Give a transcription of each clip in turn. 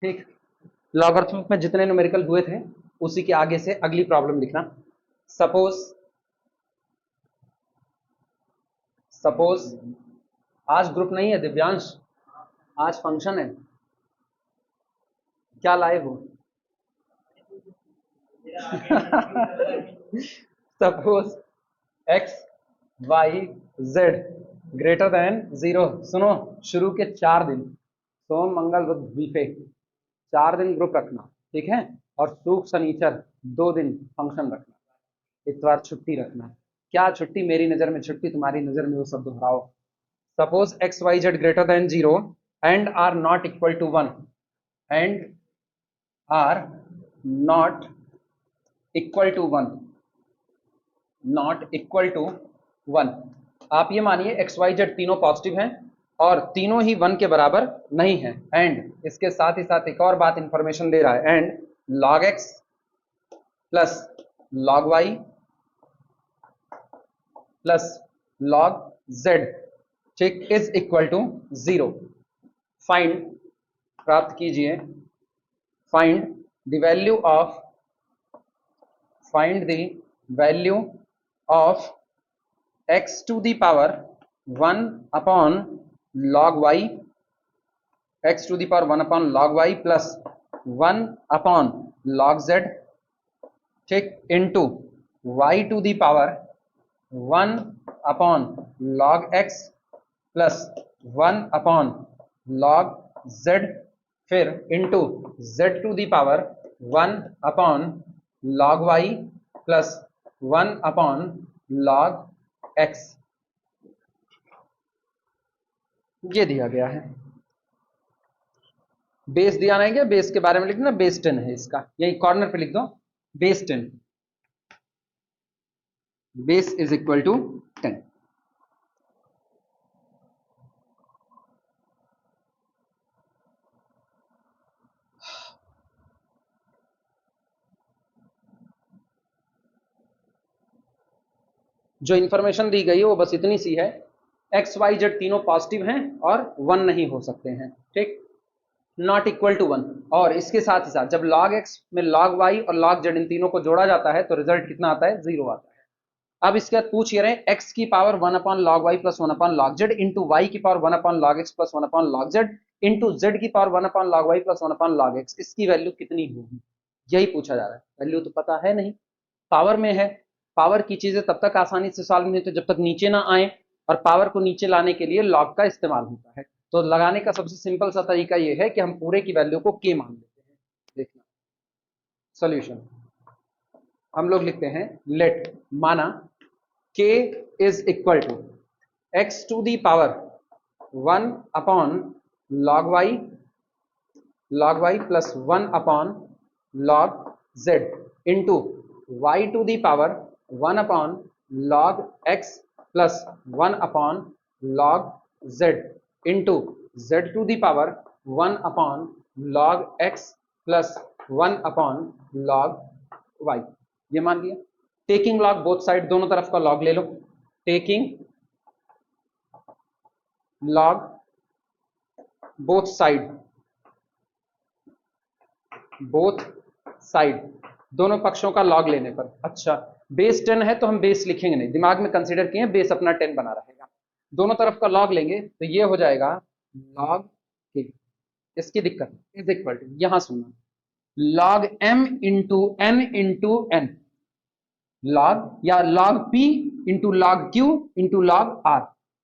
ठीक। लॉगरिथमिक में जितने न्यूमेरिकल हुए थे उसी के आगे से अगली प्रॉब्लम लिखना। सपोज सपोज आज ग्रुप नहीं है दिव्यांश, आज फंक्शन है। क्या लाए हो? Suppose x y z greater than 0। सुनो, शुरू के 4 दिन सोम मंगल बुध वीके 4 दिन ग्रुप रखना, ठीक है। और शुक्र शनिचर 2 दिन फंक्शन रखना, इतवार छुट्टी रखना। क्या छुट्टी? मेरी नजर में छुट्टी, तुम्हारी नजर में वो सब दोहराओ। Suppose x y z greater than 0 and are not equal to 1 and are not equal to 1, not equal to 1। आप ये मानिए एक्स वाई जेड तीनों पॉजिटिव हैं और तीनों ही 1 के बराबर नहीं है। एंड इसके साथ ही साथ एक और बात इंफॉर्मेशन दे रहा है, and log x plus log y plus log z ठीक इज इक्वल टू 0। फाइंड, प्राप्त कीजिए, find the value of, find the value of x to the power 1 upon log y, x to the power 1 upon log y plus 1 upon log z ठीक into y to the power 1 upon log x plus 1 upon log z फिर into z to the power 1 upon log y plus 1 upon log x। ये दिया गया है। Base दिया नहीं, क्या base के बारे में लिखना, बेस 10 है इसका, यही कॉर्नर पे लिख दो base 10, base is equal to 10। जो इंफॉर्मेशन दी गई है वो बस इतनी सी है, एक्स वाई जेड तीनों पॉजिटिव हैं और 1 नहीं हो सकते हैं, ठीक, नॉट इक्वल टू 1। और इसके साथ ही साथ जब log x में log y और log z इन तीनों को जोड़ा जाता है तो रिजल्ट कितना आता है? 0 आता है। अब इसके बाद पूछ रहे हैं x की power 1 upon log y plus 1 upon log z into y की power 1 upon log x plus 1 upon log z into z की power 1 upon log y plus 1 upon log x, इसकी वैल्यू कितनी होगी यही पूछा जा रहा है। वैल्यू तो पता है नहीं, पावर में है। पावर की चीजें तब तक आसानी से सॉल्व नहीं होती जब तक नीचे ना आए, और पावर को नीचे लाने के लिए लॉग का इस्तेमाल होता है। तो लगाने का सबसे सिंपल सा तरीका यह है कि हम पूरे की वैल्यू को k मान लेते हैं। देखना सॉल्यूशन, हम लोग लिखते हैं लेट, माना k is equal to x to the power 1 upon log y plus 1 upon log z into y to the power 1 upon log x plus 1 upon log z into z to the power 1 upon log x plus 1 upon log y। ये मान लिया। Taking log both side, दोनों तरफ का log ले लो। Taking log both side, both side दोनों पक्षों का लॉग लेने पर। अच्छा, बेस 10 है तो हम बेस लिखेंगे नहीं, दिमाग में कंसीडर किए बेस अपना 10 बना रहेगा। दोनों तरफ का लॉग लेंगे तो ये हो जाएगा लॉग के, इसकी दिक्कत इज इक्वल टू, यहां सुनना, log m into n, log या log p into log q into log r।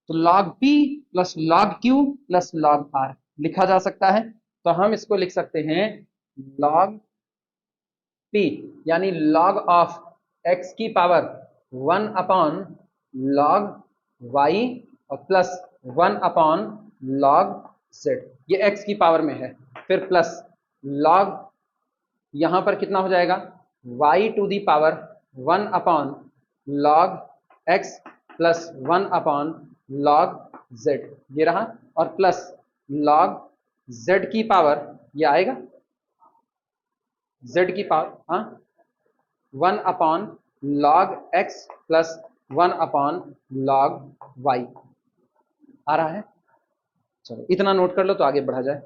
तो log p plus log q plus log r लिखा जा सकता है। तो हम इसको लिख सकते हैं log p यानी log ऑफ x की पावर 1 अपॉन log y और प्लस 1 अपॉन log z, ये x की पावर में है। फिर प्लस log, यहां पर कितना हो जाएगा y to the power 1 upon log x plus 1 upon log z, ये रहा, और प्लस log z की पावर, ये आएगा z की पावर, हाँ, 1 upon log x plus 1 upon log y आ रहा है। चलो इतना नोट कर लो तो आगे बढ़ा जाए।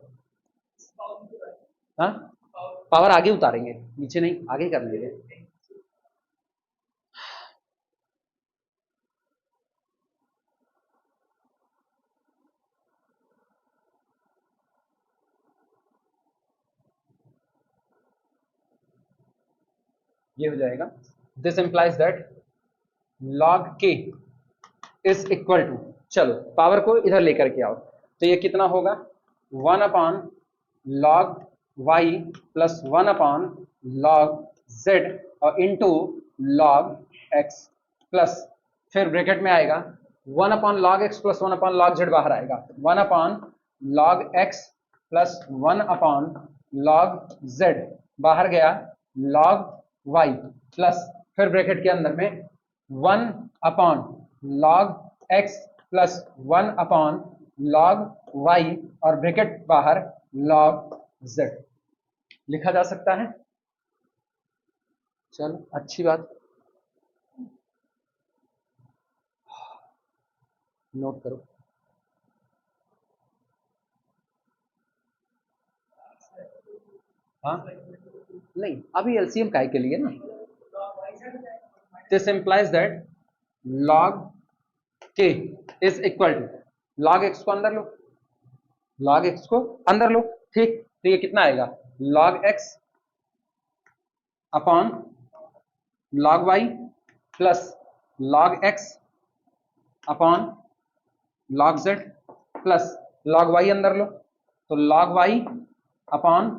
हाँ, पावर आगे उतारेंगे, नीचे नहीं, आगे कर लेंगे। ये हो जाएगा, this implies that log k is equal to, चलो पावर को इधर लेकर के आओ, तो ये कितना होगा 1 upon log y plus 1 upon log z और इंटू log x प्लस, फिर ब्रैकेट में आएगा 1 upon log x plus 1 upon log z बाहर आएगा, 1 upon log x plus 1 upon log z बाहर गया, log y प्लस, फिर ब्रैकेट के अंदर में 1 upon log x plus 1 upon log y और ब्रैकेट बाहर log z लिखा जा सकता है। चलो अच्छी बात, नोट करो। हाँ नहीं, अभी एलसीएम काय के लिए ना, this implies that log k is equal to log x को अंदर लो, log x को अंदर लो, ठीक, तो ये कितना आएगा log x upon log y plus log x upon log z plus log y अंदर लो, तो log y upon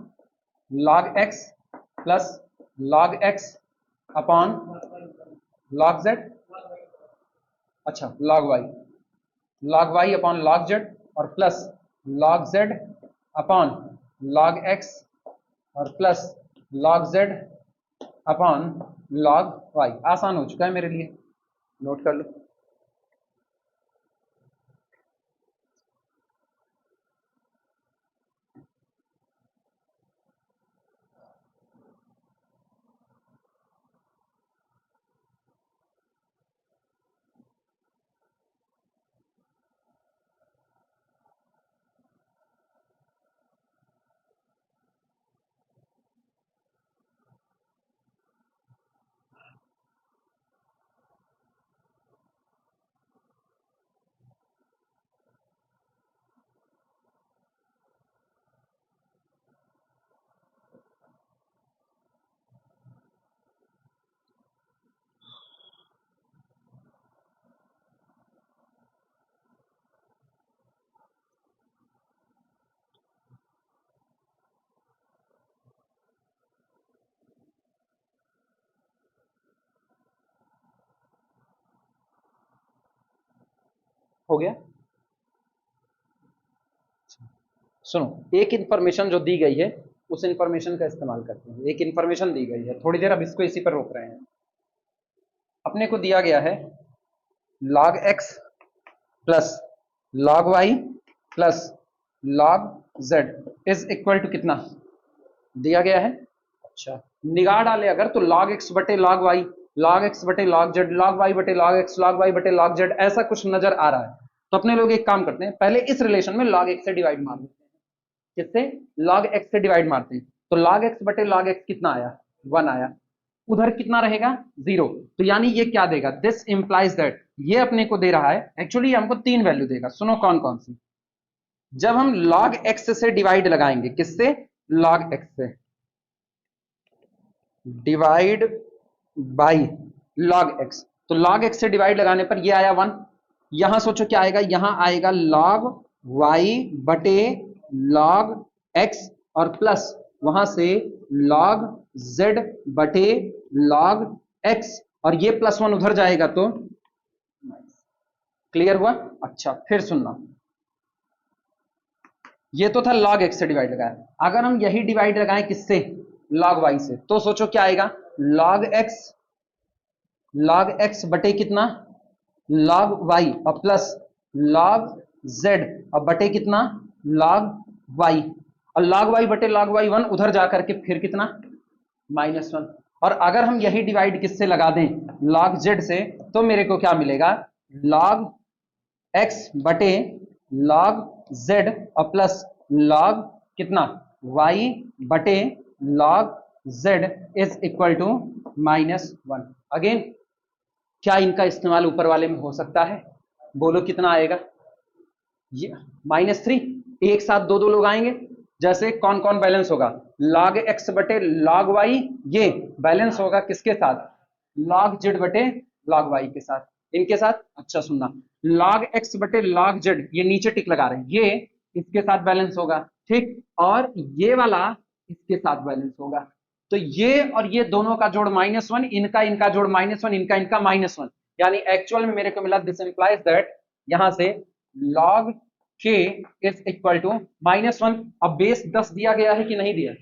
log x plus log x upon log z, अच्छा log y upon log z और plus log z upon log x और plus log z upon log y। आसान हो चुका है मेरे लिए, नोट कर लो। हो गया, सुनो एक इंफॉर्मेशन जो दी गई है उस इंफॉर्मेशन का इस्तेमाल करते हैं। एक इंफॉर्मेशन दी गई है, थोड़ी देर अब इसको इसी पर रोक रहे हैं। अपने को दिया गया है log x plus log y plus log z is equal to कितना दिया गया है। अच्छा निगाह डाले अगर तो log x बटे log y, log x बटे log z, log y बटे log x, log y बटे log z, ऐसा कुछ नजर आ रहा है। तो अपने लोग एक काम करते हैं, पहले इस रिलेशन में log x से डिवाइड मार देते हैं। किससे? log x से डिवाइड मारते हैं, तो log x बटे log x कितना आया 1 आया, उधर कितना रहेगा 0, तो यानी ये क्या देगा, दिस इंप्लाइज दैट ये अपने को दे रहा है, एक्चुअली हमको 3 वैल्यू देगा। सुनो कौन कौन सी, जब हम log x से डिवाइड लगाएंगे, किससे log x से, डिवाइड बाई log x, तो log x से डिवाइड लगाने पर ये आया 1, यहां सोचो क्या आएगा, यहां आएगा log y बटे log x और प्लस वहां से log z बटे log x और ये +1 उधर जाएगा तो क्लियर हुआ। अच्छा फिर सुनना, ये तो था log x से डिवाइड लगाया, अगर हम यही डिवाइड लगाएं किससे log y से, तो सोचो क्या आएगा log x बटे कितना log y और प्लस log z और बटे कितना log y, और log y बटे log y 1 उधर जाकर के फिर कितना -1, और अगर हम यही डिवाइड किससे लगा दें log z से, तो मेरे को क्या मिलेगा log x बटे log z और प्लस log कितना वाई बटे log z is equal to -1। Again क्या इनका इस्तेमाल ऊपर वाले में हो सकता है? बोलो कितना आएगा? ये -3, एक साथ दो दो लोग आएंगे। जैसे कौन कौन बैलेंस होगा? log x बटे log y, ये बैलेंस होगा किसके साथ? log z बटे log y के साथ। इनके साथ अच्छा सुनना, log x बटे log z, ये नीचे टिक लगा रहे हैं, ये इसके साथ बैलेंस होगा, ठीक, और ये वाला इसके साथ बैलेंस होगा। तो ये और ये दोनों का जोड़ -1, इनका इनका जोड़ -1, इनका इनका -1, यानी एक्चुअल में मेरे को मिला, दिस इंप्लाइज दैट यहां से log k is equal to -1। अब बेस 10 दिया गया है कि नहीं दिया?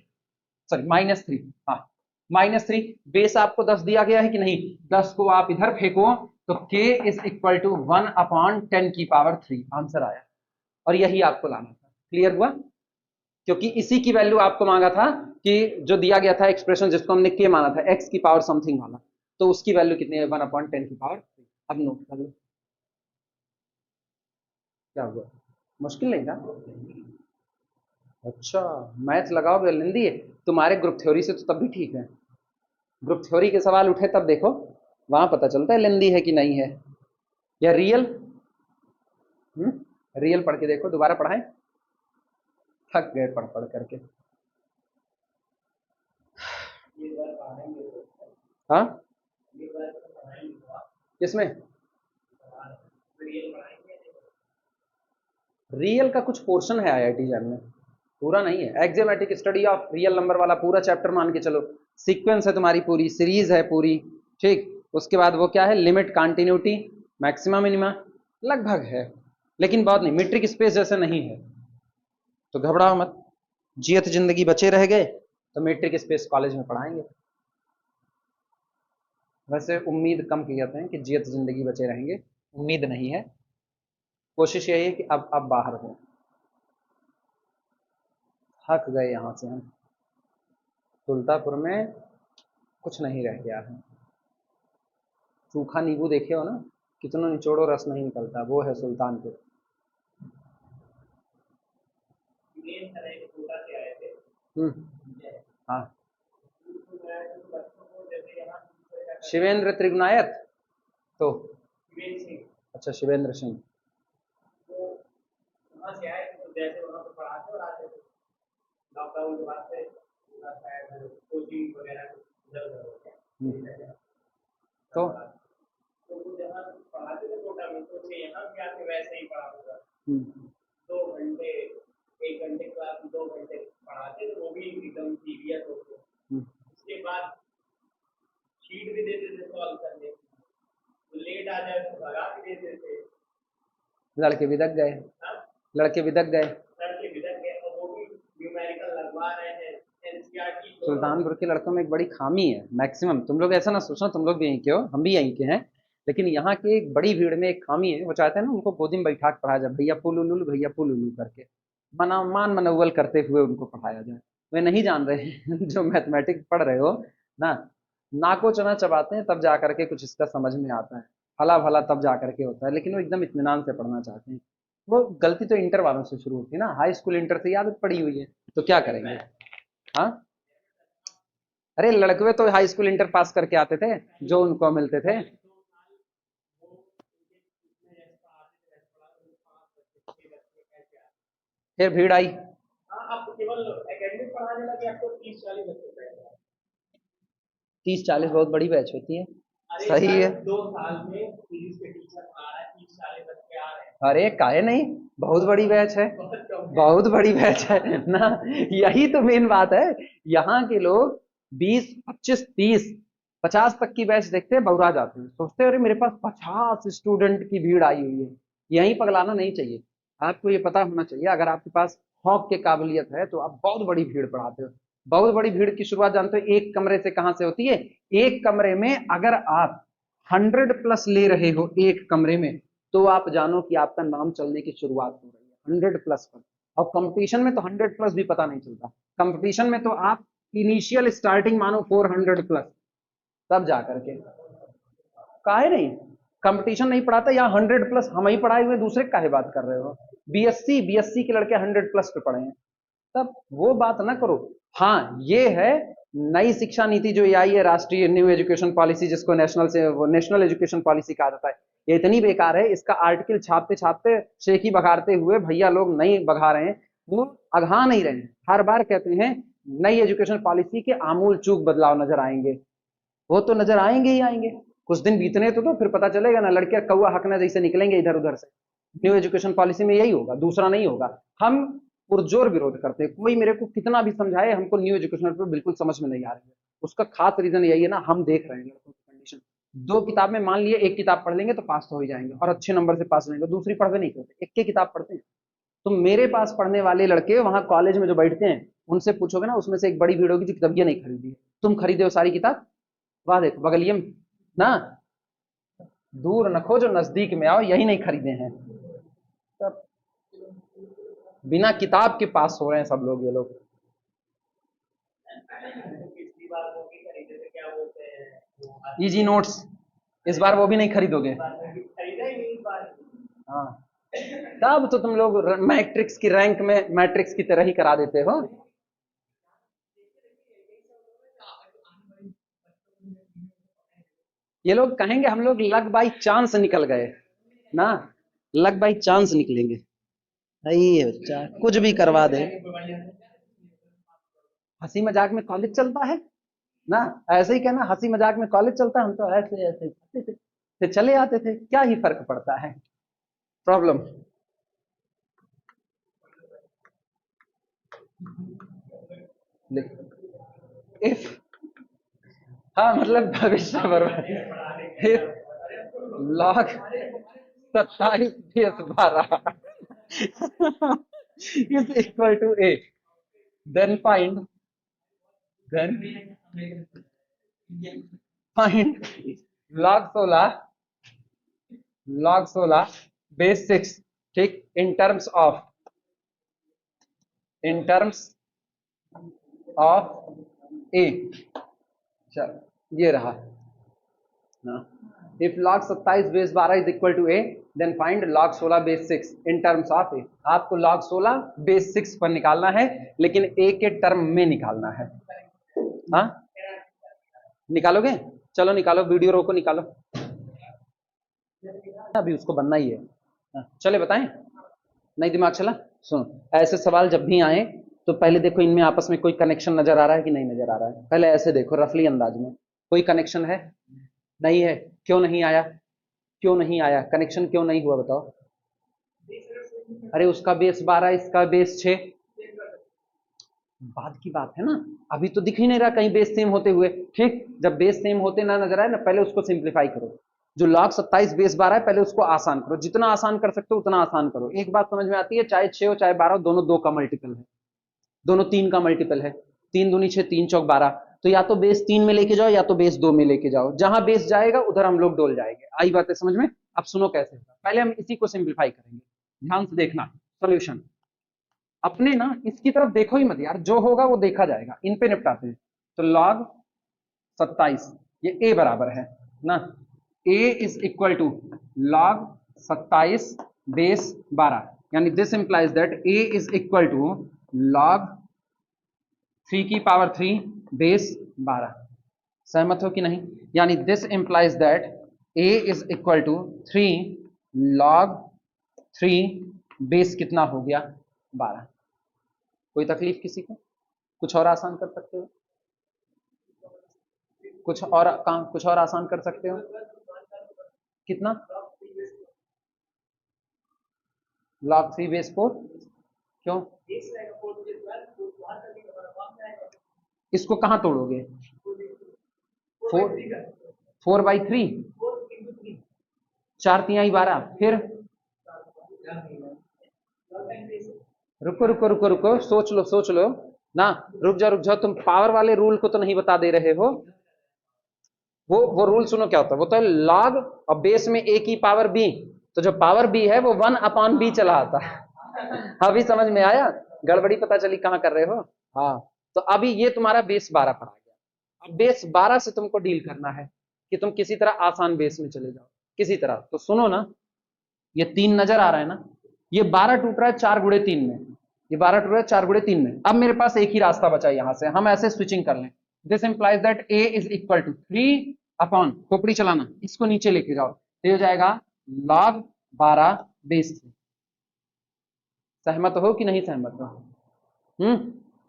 सॉरी -3, हाँ -3, बेस आपको 10 दिया गया है कि नहीं? 10 को आप इधर फेंको तो k is equal to 1/10⁻³ answer आया। और यही आपको लाना था। क्लियर हुआ? क्योंकि इसी की वैल्यू आपको मांगा था कि जो दिया गया था एक्सप्रेशन, जिसको हमने k माना था, x की पावर समथिंग वाला, तो उसकी वैल्यू कितनी है? 1/10⁻³। अब नोट कर लो। क्या हुआ? मुश्किल नहीं था? अच्छा, मैथ्स लगाओगे लेंदी है तुम्हारे ग्रुप थ्योरी से, तो तब भी ठीक है। ग्रुप थ्योरी के सवाल उठे तब देखो, वहां पता चलता है लेंदी है कि नहीं है। या रियल, रियल पढ़ के देखो, दोबारा पढ़ाएं? थक गए पढ़ पढ़ करके। हाँ, किसमें? रियल का कुछ पोर्शन है आईआईटी जैम में, पूरा नहीं है। एक्जेमेटिक स्टडी ऑफ रियल नंबर वाला पूरा चैप्टर मान के चलो, सीक्वेंस है तुम्हारी, पूरी सीरीज है पूरी, ठीक। उसके बाद वो क्या है? लिमिट, कंटिन्यूटी, मैक्सिमा मिनिमा, लगभग है, लेकिन बहुत नहीं, मीट्रिक स्पेस जैसे नहीं है। तो घबराओ मत, जियत जिंदगी बचे रह गए तो मीट्रिक स्पेस कॉलेज में पढ़ाएंगे। वैसे उम्मीद कम की जाते हैं कि जियत जिंदगी बचे रहेंगे, उम्मीद नहीं है। कोशिश यही है कि अब बाहर हो। थक गए यहाँ से हम। तुलतापुर में कुछ नहीं रह गया है। सूखा नींबू देखे हो ना, कितना निचोड़ो रस नहीं निकलता, वो है सुल्तानपुर। हाँ, शिवेंद्र त्रिगुनायत, तो अच्छा शिवेंद्र सिंह, तो लड़के बिदक गए, लड़के बिदक गए। सुल्तानपुर के लड़कों में एक बड़ी खामी है, मैक्सिमम, तुम लोग ऐसा ना सोचना तुम लोग भी यहीं के हो, हम भी यहीं के हैं, लेकिन यहाँ के एक बड़ी भीड़ में एक खामी है, वो चाहते हैं ना उनको गोदी में बैठा के पढ़ाया जाए, भैया पुलुलुल भैया पुलुलु करके, मान मनौवल करते हुए उनको पढ़ाया जाए। वे नहीं जान रहे हैं जो मैथमेटिक्स पढ़ रहे हो ना, नाको चना चबाते हैं तब जा करके कुछ इसका समझ में आता है, फला भला तब जा करके होता है, लेकिन वो एकदम इत्मीनान से पढ़ना चाहते हैं। वो गलती तो इंटर वालों से शुरू होती है ना, हाई स्कूल इंटर से आदत पड़ी हुई है, तो क्या करेंगे? हाँ, अरे लड़के तो हाई स्कूल इंटर पास करके आते थे जो उनको मिलते थे। फिर भीड़ आई। 30-40 बहुत बड़ी बैच होती है। सही है। 2 साल में फिजिक्स के टीचर आ रहा है, 30-40 बच्चे आ रहे हैं। अरे काहे नहीं, बहुत बड़ी बैच है, बहुत बड़ी बैच है ना। यही तो मेन बात है, यहाँ के लोग 20, 25, 30, 50 तक की बैच देखते हैं, बौरा जाते हैं, सोचते हैं अरे मेरे पास 50 स्टूडेंट की भीड़ आई हुई है। यही पगलाना नहीं चाहिए, आपको ये पता होना चाहिए, अगर आपके पास हॉक के काबिलियत है तो आप बहुत बड़ी भीड़ पढ़ाते हो। बहुत बड़ी भीड़ की शुरुआत जानते हो एक कमरे से कहां से होती है? एक कमरे में अगर आप 100+ ले रहे हो एक कमरे में, तो आप जानो कि आपका नाम चलने की शुरुआत हो रही है 100+ पर। और कंपटीशन में तो 100+ भी पता नहीं चलता, कंपटीशन में तो आप इनिशियल स्टार्टिंग मानो 400+, तब जा करके। काहे नहीं, कंपटीशन नहीं पढ़ाता, या 100+ हम ही पढ़ाए हुए, दूसरे काहे बात कर रहे हो? बीएससी के लड़के 100+ पे पढ़े हैं, तब वो बात ना करो। हाँ ये है नई शिक्षा नीति जो ये आई है, राष्ट्रीय न्यू एजुकेशन पॉलिसी, जिसको नेशनल एजुकेशन पॉलिसी कहा जाता है, ये इतनी बेकार है। इसका आर्टिकल छापते छापते शेखी बघारते हुए भैया लोग नहीं बघा रहे हैं, वो अघा नहीं रहे हैं। हर बार कहते हैं नई एजुकेशन पॉलिसी के आमूल चूक बदलाव नजर आएंगे, वो तो नजर आएंगे ही आएंगे। कुछ दिन बीतने तो फिर पता चलेगा ना, लड़कियां कौआ हकना जैसे निकलेंगे इधर उधर से। न्यू एजुकेशन पॉलिसी में यही होगा, दूसरा नहीं होगा। हम पुरजोर विरोध करते हैं, कोई मेरे को कितना भी समझाए, हमको न्यू एजुकेशन पर बिल्कुल समझ में नहीं आ रही है। उसका खास रीजन यही है ना, हम देख रहे हैं लड़कों की कंडीशन। दो किताब में मान लिए एक किताब पढ़ लेंगे तो पास तो हो ही जाएंगे और अच्छे नंबर से पास हो जाएंगे, दूसरी पढ़वे नहीं करते, एक के किताब पढ़ते हैं। तो मेरे पास पढ़ने वाले लड़के वहां कॉलेज में जो बैठते हैं, उनसे पूछोगे ना, उसमें से एक बड़ी भीड़ होगी जो किताब ये नहीं खरीदी है। तुम खरीदे हो सारी किताब? वाह देखो बगलिए ना, दूर न खोजो नजदीक में आओ, यही नहीं खरीदे हैं। तब बिना किताब के पास हो रहे हैं सब लोग, ये लोग। इजी नोट्स, इस बार वो भी नहीं खरीदोगे? हाँ, तब तो तुम लोग मैट्रिक्स की रैंक में मैट्रिक्स की तरह ही करा देते हो। ये लोग कहेंगे हम लोग लक बाई चांस निकल गए ना, लक बाई चांस निकलेंगे। सही है बच्चा, कुछ भी करवा दे। हंसी मजाक में कॉलेज चलता है ना, ऐसे ही कहना हंसी मजाक में कॉलेज चलता है, हम तो ऐसे ऐसे जाते थे, फिर चले आते थे, क्या ही फर्क पड़ता है। प्रॉब्लम इफ, हाँ मतलब भविष्य बर्बाद, log 27 is equal to a, then then find log 16 base 6, ठीक, इन टर्म्स ऑफ ए। चल ये रहा ना, if log 27 base 12 is equal to a, then find log 16 base 6 in terms of a. आपको log 16 बेस 6 पर निकालना है, लेकिन ए के टर्म में निकालना है। हाँ निकालोगे? चलो निकालो, वीडियो रोको, निकालो, अभी उसको बनना ही है। हाँ, चले बताएं, नहीं दिमाग चला? सुनो, ऐसे सवाल जब भी आए तो पहले देखो इनमें आपस में कोई कनेक्शन नजर आ रहा है कि नहीं नजर आ रहा है। पहले ऐसे देखो रफली अंदाज में, कोई कनेक्शन है? नहीं है। क्यों नहीं आया? क्यों नहीं आया? कनेक्शन क्यों नहीं हुआ बताओ? अरे उसका बेस 12, इसका बेस 6, बाद की बात है ना, अभी तो दिख ही नहीं रहा कहीं बेस सेम होते हुए। ठीक, जब बेस सेम होते ना नजर आए ना, पहले उसको सिंप्लीफाई करो। जो log 27 बेस 12 है, पहले उसको आसान करो, जितना आसान कर सकते हो उतना आसान करो। एक बात समझ में आती है, चाहे 6 हो चाहे 12 हो, दोनों 2 का मल्टीपल है, दोनों 3 का मल्टीपल है। 3 दूनी 6, 3 चौक 12, तो या तो बेस 3 में लेके जाओ या तो बेस 2 में लेके जाओ, जहां बेस जाएगा उधर हम लोग डोल जाएंगे। आई बात है समझ में? अब सुनो कैसे होगा, पहले हम इसी को सिंप्लीफाई करेंगे, ध्यान से देखना सोल्यूशन। अपने ना इसकी तरफ देखो ही मत यार, जो होगा वो देखा जाएगा, इन पे निपटाते हैं। तो log 27 ये a बराबर है ना, a is equal to log 27 base 12, यानी this implies that a is equal to log 3 की पावर 3 बेस 12। सहमत हो कि नहीं? यानी this implies that a is equal to 3 log 3 base कितना हो गया? 12। कोई तकलीफ किसी को? कुछ और आसान कर सकते हो? कुछ और काम, कुछ और आसान कर सकते हो? कितना? log 3 बेस 4, क्यों? इसको कहां तोड़ोगे? 4/3, 4 तिहाई 12, फिर रुको रुको रुको रुको, सोच लो ना, रुक जाओ, तुम पावर वाले रूल को तो नहीं बता दे रहे हो। वो रूल सुनो क्या होता है, वो तो log और बेस में a की पावर b, तो जो पावर b है वो 1/b चला आता है। अभी समझ में आया? गड़बड़ी पता चली कहां कर रहे हो? हाँ, तो अभी ये तुम्हारा बेस 12 पर आ गया। अब बेस 12 से तुमको डील करना है कि तुम किसी तरह आसान बेस में चले जाओ, किसी तरह। तो सुनो ना, ये 3 नजर आ रहा है ना, ये 12 टूट रहा है 4 गुणे 3 में, ये 12 टू 4 गुणे 3 में। अब मेरे पास एक ही रास्ता बचा यहां से, हम ऐसे स्विचिंग कर लें। This implies that a is equal to 3 upon, खोपड़ी चलाना, इसको नीचे लेके जाओ, तो हो जाएगा log 12 बेस 3। सहमत हो कि नहीं सहमत हो?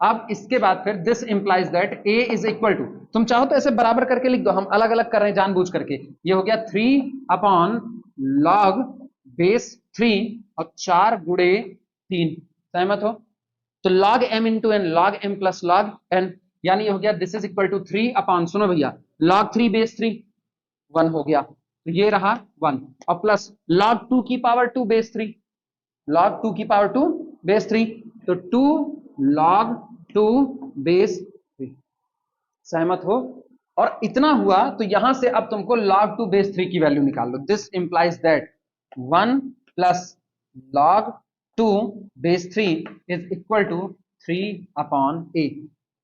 अब इसके बाद फिर this implies that a is equal to, तुम चाहो तो ऐसे बराबर करके लिख दो, हम अलग अलग कर रहे हैं जानबूझ करके। ये हो गया 3 अपॉन log बेस 3 और 4 गुणे 3। सहमत हो? तो log m into n, log m plus log n, यानी ये हो गया this is equal to 3 upon, सुनो भैया, log 3 बेस 3 1 हो गया, तो ये रहा 1, और प्लस log 2 की पावर 2 बेस 3, log 2 की पावर 2 बेस 3, तो 2 log 2 बेस 3। सहमत हो? और इतना हुआ तो यहां से अब तुमको log 2 बेस 3 की वैल्यू निकाल लो। This implies that 1 plus log 2 base 3 is equal to 3 upon a।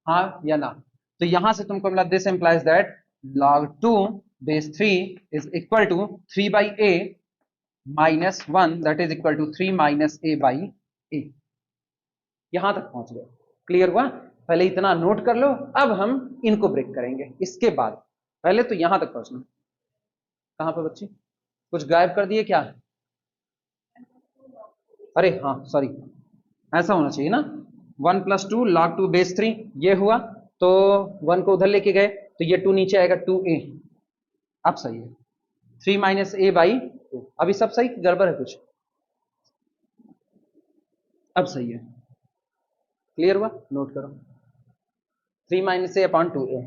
हाँ या ना? तो यहां से तुमको मिला this implies that log 2 base 3 is equal to 3 by a minus 1, that is equal to 3 minus a by a। यहां तक पहुंच गए। क्लियर हुआ? पहले इतना नोट कर लो, अब हम इनको ब्रेक करेंगे इसके बाद। पहले तो यहां तक पहुंचना। कहां पर बच्ची? कुछ गायब कर दिए क्या? अरे हाँ सॉरी, ऐसा होना चाहिए ना, 1 प्लस 2 log 2 बेस 3 ये हुआ, तो 1 को उधर लेके गए तो ये 2 नीचे आएगा 2a। अब सही है, 3 माइनस a बाई 2। अभी सब सही, गड़बड़ है कुछ? अब सही है। क्लियर हुआ? नोट करो, 3 माइनस a अपॉन 2a।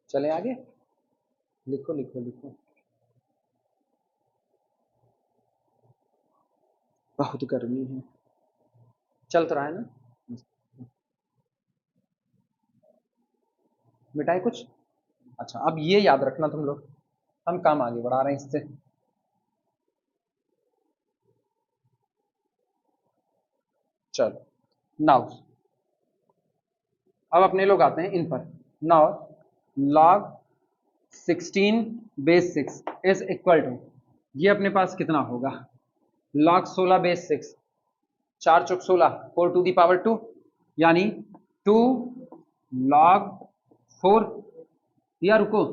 चले आगे, लिखो लिखो लिखो, बहुत गर्मी है, चल तो रहा है ना? मिटाए कुछ? अच्छा, अब ये याद रखना तुम लोग, हम काम आगे बढ़ा रहे हैं इससे। चलो नाउ, अब अपने लोग आते हैं इन पर। Now log 16 base 6 is equal to, ये अपने पास कितना होगा, log 16 बेस 6, 4 चौक 16, 4 टू दी पावर 2, यानी 2 log 4, या रुको,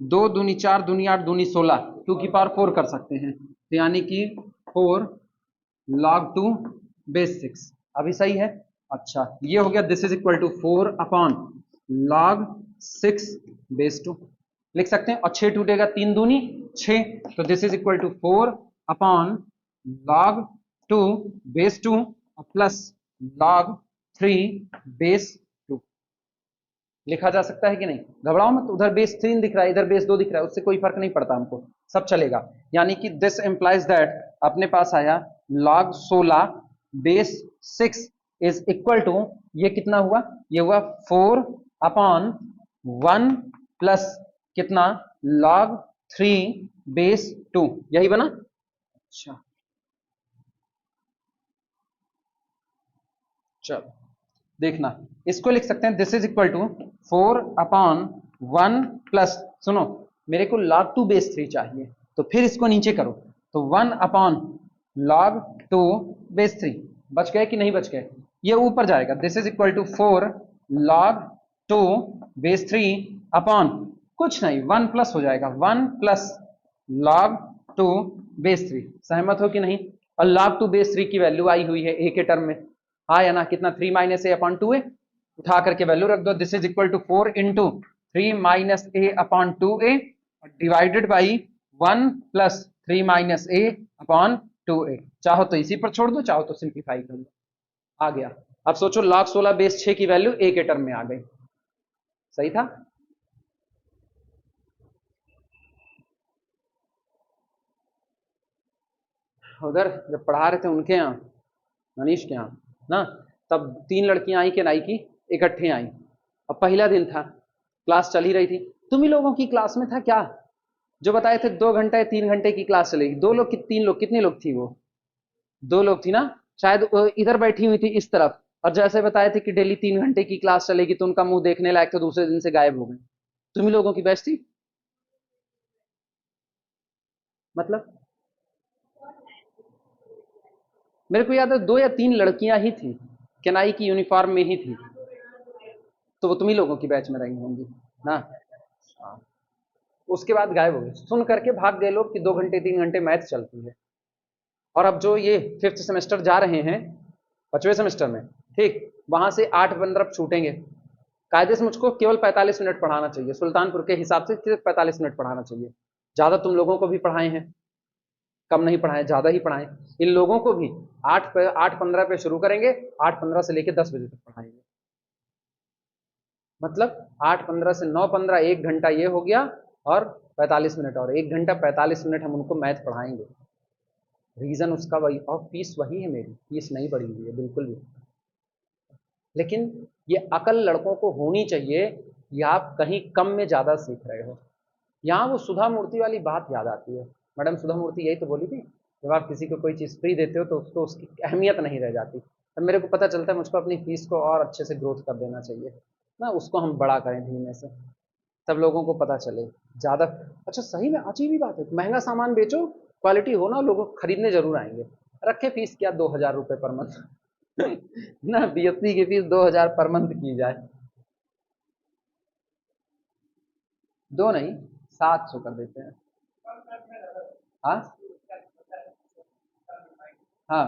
2 दूनी 4 दूनी 8 दूनी 16, 2 की पावर 4 कर सकते हैं, तो यानी कि 4 log 2 बेस 6। अभी सही है? अच्छा, ये हो गया this is equal to 4 upon log 6 base 2, लिख सकते हैं, और 6 टूटेगा 3 दूनी 6, तो this is equal to 4 upon log 2 base 2 plus log 3 base 2। लिखा जा सकता है कि नहीं? घबराओ मत, उधर बेस 3 दिख रहा है, इधर बेस 2 दिख रहा है, उससे कोई फर्क नहीं पड़ता, हमको सब चलेगा। यानी कि दिस इंप्लाइज दैट अपने पास आया log 16 base 6 is equal to, ये कितना हुआ, ये हुआ 4 अपॉन 1 प्लस कितना, log 3 बेस 2, यही बना। अच्छा चलो देखना, इसको लिख सकते हैं this is equal to 4 upon 1 plus, सुनो मेरे को log 2 बेस 3 चाहिए, तो फिर इसको नीचे करो, तो 1 अपॉन log 2 बेस 3। बच गए कि नहीं बच गए? ये ऊपर जाएगा, this is equal to 4 log 2 base 3 upon कुछ नहीं, 1 प्लस हो जाएगा, 1 प्लस log 2 बेस 3। सहमत हो कि नहीं? और log 2 बेस 3 की वैल्यू आई हुई है a के टर्म में, हाँ या ना, कितना 3 माइनस ए अपॉन 2a, उठा करके वैल्यू रख दो, this is equal to 4 into 3 minus a upon 2a divided by 1 plus 3 minus a upon 2a। चाहो तो इसी पर छोड़ दो, चाहो तो सिंप्लीफाई कर दो, आ गया। अब सोचो log 16 बेस 6 की वैल्यू a के टर्म में आ गई, सही था। उधर जब पढ़ा रहे थे उनके यहाँ, मनीष के यहाँ ना, तब 3 लड़कियां आई के नाई की, इकट्ठे आई। अब पहला दिन था, क्लास चल ही रही थी। तुम ही लोगों की क्लास में था क्या जो बताए थे 2 घंटे 3 घंटे की क्लास चलेगी? 2 लोग कि 3 लोग, कितने लोग थी वो? 2 लोग थी ना शायद, इधर बैठी हुई थी इस तरफ, और जैसे बताए थे कि डेली 3 घंटे की क्लास चलेगी, तो उनका मुंह देखने लायक, तो दूसरे दिन से गायब हो गए। तुम ही लोगों की बैच थी मतलब? मेरे को याद है 2 या 3 लड़कियां ही थी, केनाई की यूनिफॉर्म में ही थी, तो वो तुम ही लोगों की बैच में रही होंगी ना। हाँ। उसके बाद गायब हो गए, सुन करके भाग गए लोग कि 2 घंटे 3 घंटे मैथ चलती है। और अब जो ये 5th सेमेस्टर जा रहे हैं, 5वें सेमेस्टर में, ठीक, वहां से 8-15 छूटेंगे। कायदे से मुझको केवल 45 मिनट पढ़ाना चाहिए, सुल्तानपुर के हिसाब से सिर्फ 45 मिनट पढ़ाना चाहिए। ज्यादा तुम लोगों को भी पढ़ाए हैं, कम नहीं पढ़ाए, ज्यादा ही पढ़ाए। इन लोगों को भी 8:15 पे शुरू करेंगे, 8:15 से लेकर 10 बजे तक पढ़ाएंगे। मतलब 8:15 से 9:15, 1 घंटा ये हो गया, और 45 मिनट, और 1 घंटा 45 मिनट हम उनको मैथ पढ़ाएंगे। रीजन उसका वही, और फीस वही है, मेरी फीस नहीं बढ़ी हुई है बिल्कुल भी। लेकिन ये अकल लड़कों को होनी चाहिए, या आप कहीं कम में ज्यादा सीख रहे हो। यहाँ वो सुधा मूर्ति वाली बात याद आती है। मैडम सुधा मूर्ति यही तो बोली थी, जब आप किसी को कोई चीज़ फ्री देते हो तो उसको उसकी अहमियत नहीं रह जाती। तब मेरे को पता चलता है मुझको अपनी फीस को और अच्छे से ग्रोथ कर देना चाहिए ना, उसको हम बड़ा करें धीमे से, तब लोगों को पता चले ज़्यादा। अच्छा सही में अच्छी भी बात है, महंगा सामान बेचो, क्वालिटी हो ना, लोग खरीदने जरूर आएंगे। रखे फीस क्या 2,000 रुपये पर मंथ ना, बीएससी की फीस 2,000 पर मंथ की जाए। 2 नहीं, 700 कर देते हैं। हाँ हाँ,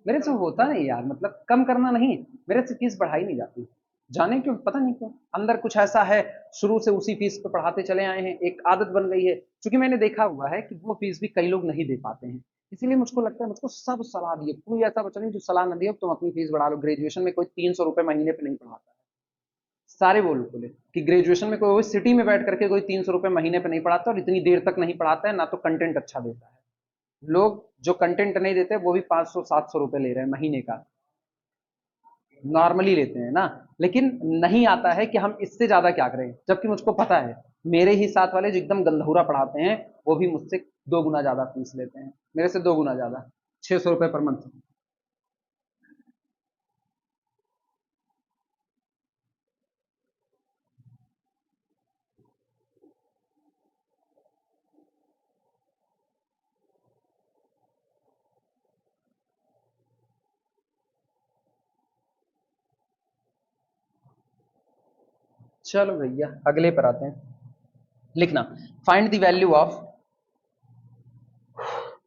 मेरे से होता नहीं यार, मतलब कम करना नहीं, मेरे से फीस बढ़ाई नहीं जाती। जाने क्यों, पता नहीं क्यों, अंदर कुछ ऐसा है, शुरू से उसी फीस पे पढ़ाते चले आए हैं, एक आदत बन गई है। क्योंकि मैंने देखा हुआ है कि वो फीस भी कई लोग नहीं दे पाते हैं, इसीलिए मुझको लगता है मुझको सब सलाह दिए, कोई ऐसा बच्चा नहीं जो सलाह न दिए तुम अपनी फीस बढ़ा लो। ग्रेजुएशन में कोई 300 रुपये महीने पे नहीं पढ़ाता है, सारे बोल बोले कि ग्रेजुएशन में कोई सिटी में बैठ करके कोई 300 रुपये महीने पे नहीं पढ़ाता, और इतनी देर तक नहीं पढ़ाता है, ना तो कंटेंट अच्छा देता है। लोग जो कंटेंट नहीं देते वो भी 500-700 रुपये ले रहे हैं महीने का, नॉर्मली लेते हैं ना। लेकिन नहीं आता है कि हम इससे ज्यादा क्या करें, जबकि मुझको पता है मेरे ही साथ वाले जो एकदम गंधौरा पढ़ाते हैं, वो भी मुझसे 2 गुना ज्यादा फीस लेते हैं, मेरे से 2 गुना ज्यादा, 600 रुपये पर मंथ। चलो भैया अगले पर आते हैं। लिखना, find the value of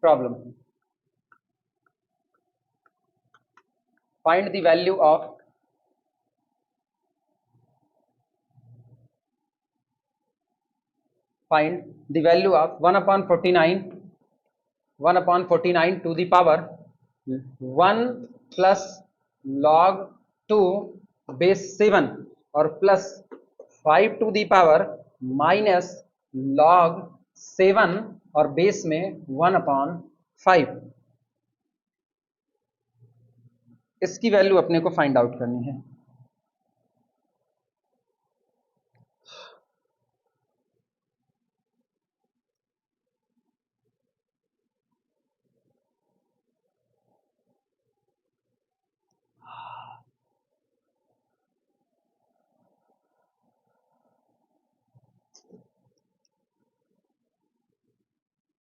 problem, find the value of find the value of 1 upon 49, 1 upon 49 to the power 1 plus log 2 base 7, और plus 5 to the power minus log 7, और बेस में 1 upon 5। इसकी वैल्यू अपने को फाइंड आउट करनी है।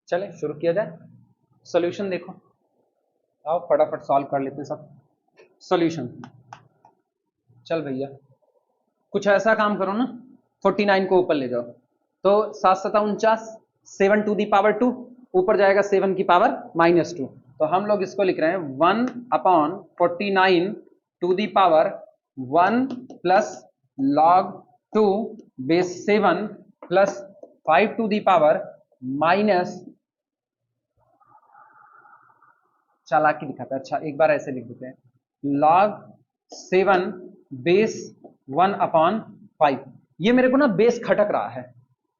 चले शुरू किया जाए। सॉल्यूशन देखो, आओ फटाफट सॉल्व कर लेते हैं सब। सॉल्यूशन, चल भैया कुछ ऐसा काम करो ना, 49 को ऊपर ले जाओ, तो 7 7 49, 7 to the power 2, ऊपर जाएगा 7 की पावर -2, तो हम लोग इसको लिख रहे हैं 1/49 to the power 1 plus log 2 base 7 plus 5 to the power minus, चालाकी दिखाता है, अच्छा एक बार ऐसे लिख देते हैं, log 7 बेस 1/5। ये मेरे को ना बेस खटक रहा है,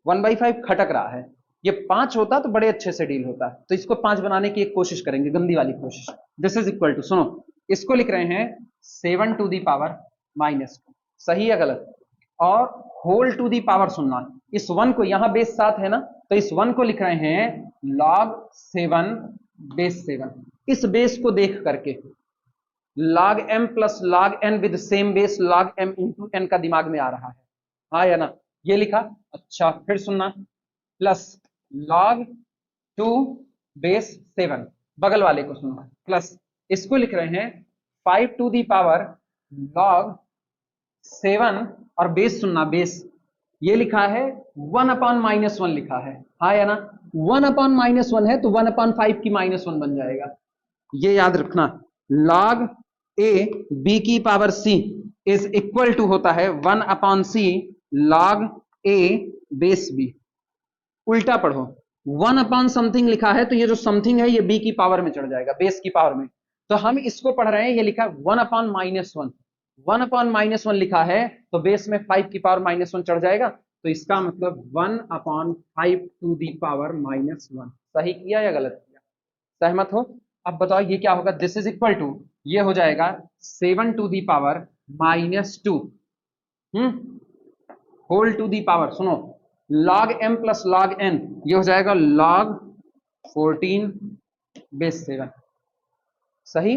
1/5 खटक रहा है, ये 5 होता तो बड़े अच्छे से डील होता, तो इसको 5 बनाने की एक कोशिश करेंगे, गंदी वाली कोशिश। दिस इज इक्वल टू, सुनो इसको लिख रहे हैं 7 टू दी पावर -2, सही है गलत, और होल टू दी पावर, सुनना इस 1 को, यहां बेस 7 है ना, तो इस 1 को लिख रहे हैं log 7 बेस 7। इस बेस को देख करके log m plus log n with same base log m into n का दिमाग में आ रहा है, हाँ या ना, ये लिखा। अच्छा फिर सुनना, प्लस log 2 बेस 7, बगल वाले को सुनना, प्लस इसको लिख रहे हैं 5 टू दी पावर log 7, और बेस सुनना, बेस ये लिखा है 1/-1 लिखा है, हाँ या ना, 1/-1 है तो 1/5 की -1 बन जाएगा, ये याद रखना। log a b की power c is equal to होता है 1/c log a base b। उल्टा पढ़ो, 1/समथिंग लिखा है तो ये जो समथिंग है ये b की पावर में चढ़ जाएगा, बेस की पावर में, तो हम इसको पढ़ रहे हैं, ये लिखा 1/-1, 1/-1 लिखा है तो बेस में 5 की पावर -1 चढ़ जाएगा, तो इसका मतलब 1/5 टू दी पावर -1। सही किया या गलत किया, सहमत हो? अब बताओ ये क्या होगा, दिस इज इक्वल टू, ये हो जाएगा 7 to the power -2 whole to the power, सुनो log m plus log n, ये हो जाएगा log 14 बेस 7, सही,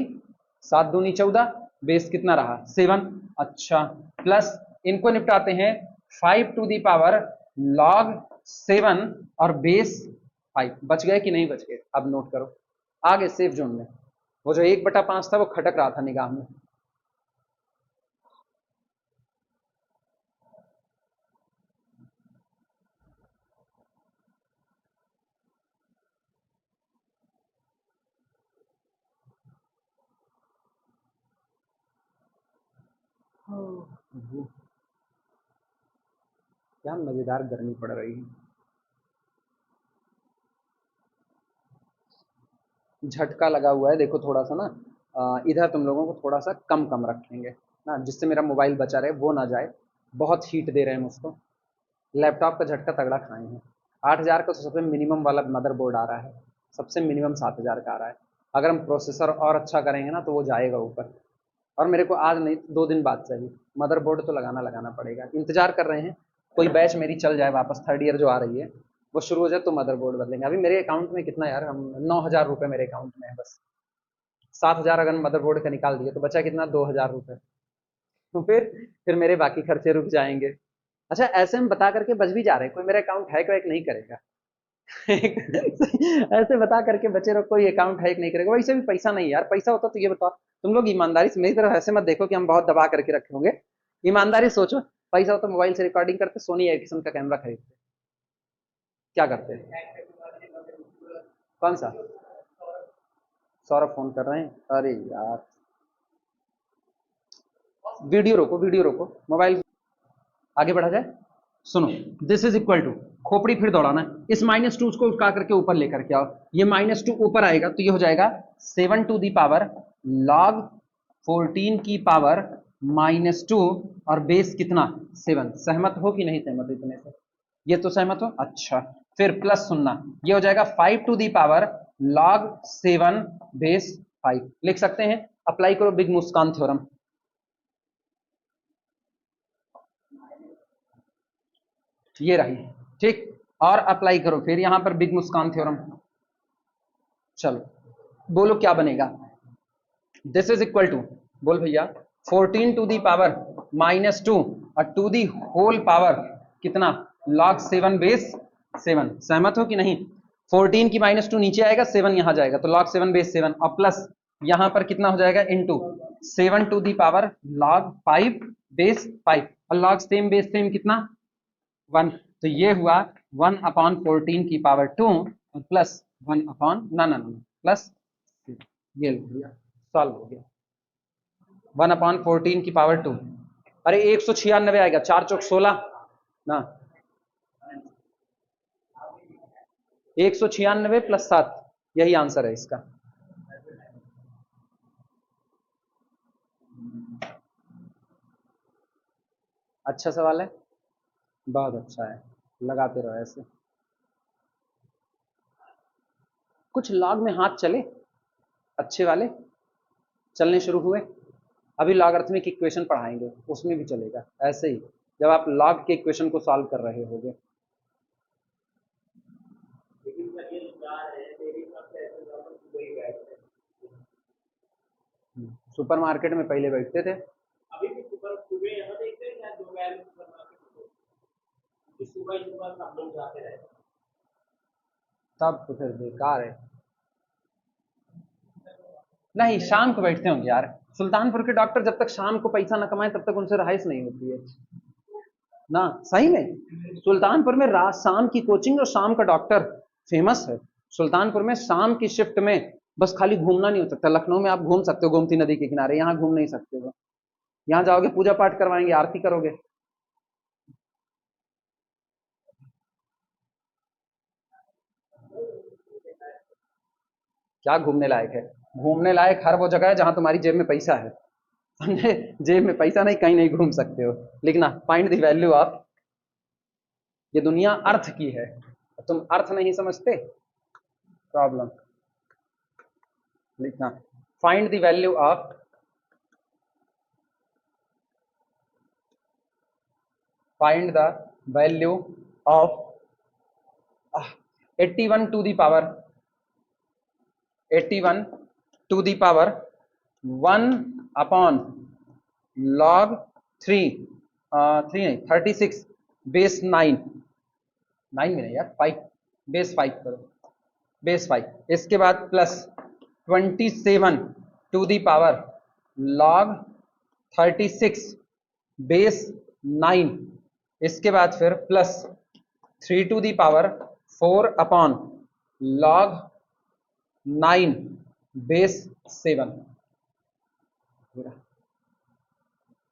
7 दूनी 14, बेस कितना रहा 7, अच्छा प्लस इनको निपटाते हैं 5 टू दी पावर log 7 और बेस 5, बच गए कि नहीं बच गए, अब नोट करो, आगे सेफ जोन में, वो जो 1/5 था वो खटक रहा था निगाह में, क्या मजेदार गर्मी पड़ रही है, झटका लगा हुआ है, देखो थोड़ा सा ना, इधर तुम लोगों को थोड़ा सा कम कम रखेंगे ना, जिससे मेरा मोबाइल बचा रहे, वो ना जाए, बहुत हीट दे रहे हैं मुझको, लैपटॉप का झटका तगड़ा खाए हैं। 8,000 का तो सबसे मिनिमम वाला मदरबोर्ड आ रहा है, सबसे मिनिमम 7,000 का आ रहा है, अगर हम प्रोसेसर और अच्छा करेंगे ना तो वो जाएगा ऊपर, और मेरे को आज नहीं 2 दिन बाद चाहिए, मदरबोर्ड तो लगाना पड़ेगा, इंतजार कर रहे हैं, कोई बैच मेरी चल जाए वापस, 3rd ईयर जो आ रही है वो शुरू हो जाए तो मदरबोर्ड बदलेंगे। अभी मेरे अकाउंट में कितना यार, हम 9,000 रुपये मेरे अकाउंट में है बस, 7,000 अगर मदरबोर्ड का निकाल दिए तो बचा कितना, 2,000 रुपये, तो फिर मेरे बाकी खर्चे रुक जाएंगे। अच्छा ऐसे हम बता करके बच भी जा रहे हैं, कोई मेरा अकाउंट हैक वैक नहीं करेगा ऐसे बता करके बचे रहो, कोई अकाउंट हैक नहीं करेगा, वैसे भी पैसा नहीं यार, पैसा होता तो ये बताओ, तुम लोग ईमानदारी से, मेरी तरफ ऐसे मत देखो कि हम बहुत दबा करके रखे होंगे, ईमानदारी सोचो, पैसा होता तो मोबाइल से रिकॉर्डिंग करते, सोनी एरिक्सन का कैमरा खरीदते, क्या करते, कौन सा, सौरभ फोन कर रहे हैं, अरे यार वीडियो रोको मोबाइल, आगे बढ़ा जाए, सुनो दिस इज इक्वल टू, खोपड़ी फिर दौड़ाना, इस -2 को उठा करके ऊपर लेकर के आओ, ये -2 ऊपर आएगा तो ये हो जाएगा 7 टू दी पावर log 14 की पावर -2, और बेस कितना 7, सहमत हो कि नहीं सहमत, इतने से ये तो सहमत हो, अच्छा फिर प्लस सुनना, ये हो जाएगा 5 to the power log 7 base 5, लिख सकते हैं, अप्लाई करो बिग मुस्कान थ्योरम, ये रही, ठीक, और अप्लाई करो फिर यहां पर बिग मुस्कान थ्योरम, चलो बोलो क्या बनेगा, दिस इज इक्वल टू, बोल भैया 14 टू दी पावर -2 और टू दी होल पावर कितना log 7 बेस 7, सहमत हो कि नहीं, 14 की -2 नीचे आएगा, 7 यहां जाएगा तो log 7 बेस 7, और प्लस यहां पर कितना हो जाएगा into 7 to the power log 5 base 5, और log सेम बेस सेम कितना 1, तो ये हुआ 1/14 की पावर 2 प्लस 1 अपॉन ना ना ना प्लस ये लिख दिया, सॉल्व हो गया। 1/14 की पावर 2। अरे 196 आएगा, 4 चौक 16 ना, 196 प्लस 7, यही आंसर है इसका। अच्छा सवाल है, बहुत अच्छा है, लगाते रहो ऐसे। कुछ लॉग में हाथ चले अच्छे वाले, चलने शुरू हुए। अभी लॉगरिथमिक इक्वेशन पढ़ाएंगे, उसमें भी चलेगा ऐसे ही, जब आप लॉग के इक्वेशन को सॉल्व कर रहे होगे। सुपरमार्केट में पहले बैठते थे, अभी भी सुबह यहाँ देखते हैं, दो वैल्यू सुपरमार्केट सुबह सुबह सब लोग जाते रहे, तब तो फिर बेकार है। नहीं, शाम को बैठते होंगे यार, सुल्तानपुर के डॉक्टर जब तक शाम को पैसा न कमाए तब तक उनसे रहाइश नहीं होती है ना, सही में। सुल्तानपुर में रात शाम की कोचिंग और शाम का डॉक्टर फेमस है। सुल्तानपुर में शाम की शिफ्ट में बस खाली घूमना नहीं हो सकता। लखनऊ में आप घूम सकते हो गोमती नदी के किनारे, यहाँ घूम नहीं सकते हो। यहाँ जाओगे पूजा पाठ करवाएंगे, आरती करोगे। क्या घूमने लायक है? घूमने लायक हर वो जगह है जहां तुम्हारी जेब में पैसा है, समझे। जेब में पैसा नहीं, कहीं नहीं घूम सकते हो। लिखना, फाइंड द वैल्यू ऑफ, ये दुनिया अर्थ की है, तुम अर्थ नहीं समझते, प्रॉब्लम। लिखना, find the value of, find the value of 81 to the power, 81 to the power 1 upon log 3, 3 नहीं 36 बेस 9, 9 में नहीं यार 5, बेस 5 करो, बेस 5। इसके बाद plus 27 to the power log 36 base 9। इसके बाद फिर plus 3 to the power 4 upon log 9 base 7।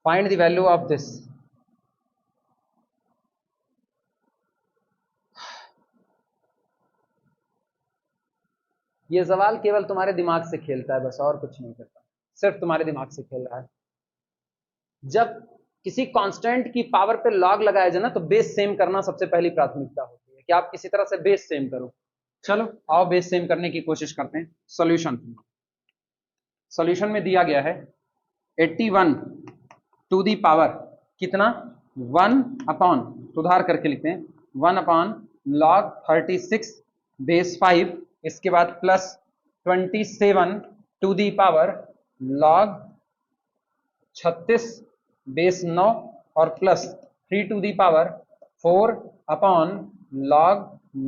Find the value of this. ये सवाल केवल तुम्हारे दिमाग से खेलता है, बस और कुछ नहीं करता, सिर्फ तुम्हारे दिमाग से खेल रहा है। जब किसी कांस्टेंट की पावर पे लॉग लगाया जाए ना, तो बेस सेम करना सबसे पहली प्राथमिकता होती है, कि आप किसी तरह से बेस सेम करो। चलो आओ बेस सेम करने की कोशिश करते हैं। सॉल्यूशन, सॉल्यूशन में दिया गया है 81 टू दी पावर कितना, 1 अपॉन, सुधार करके लिखते हैं 1 अपॉन लॉग 36 बेस 5। इसके बाद plus 27 to the power log 36 base 9 और plus 3 to the power 4 upon log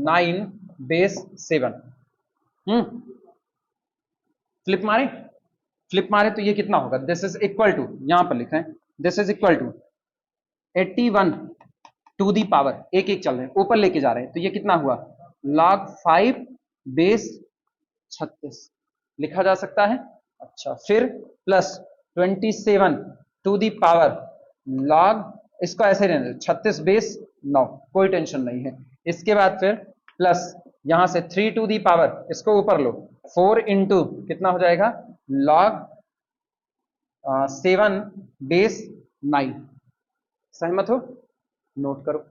9 base 7। Flip मारे, फ्लिप मारे तो ये कितना होगा, दिस इज इक्वल टू, यहां पर लिखें this is equal to 81 to the power, एक एक चल रहे हैं ऊपर लेके जा रहे हैं, तो ये कितना हुआ, log 5 बेस 36 लिखा जा सकता है। अच्छा, फिर plus 27 to the power log, इसको ऐसे रहने 36 बेस 9, कोई टेंशन नहीं है। इसके बाद फिर प्लस यहां से 3 टू दी पावर, इसको ऊपर लो, 4 इंटू कितना हो जाएगा log 7 बेस 9। सहमत हो, नोट करो।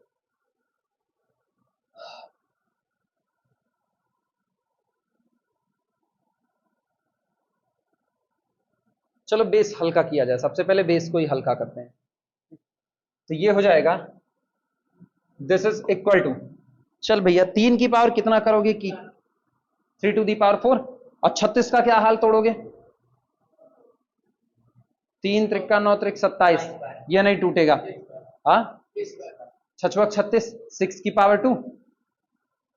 चलो बेस हल्का किया जाए, सबसे पहले बेस को ही हल्का करते हैं। तो ये हो जाएगा दिस इज इक्वल टू, चल भैया 3 की पावर कितना करोगे कि 3 टू दी पावर 4, और 36 का क्या हाल तोड़ोगे, 3 त्रिका 9 त्रिक 27, ये नहीं टूटेगा। हाँ, 6 36, 6 की पावर 2।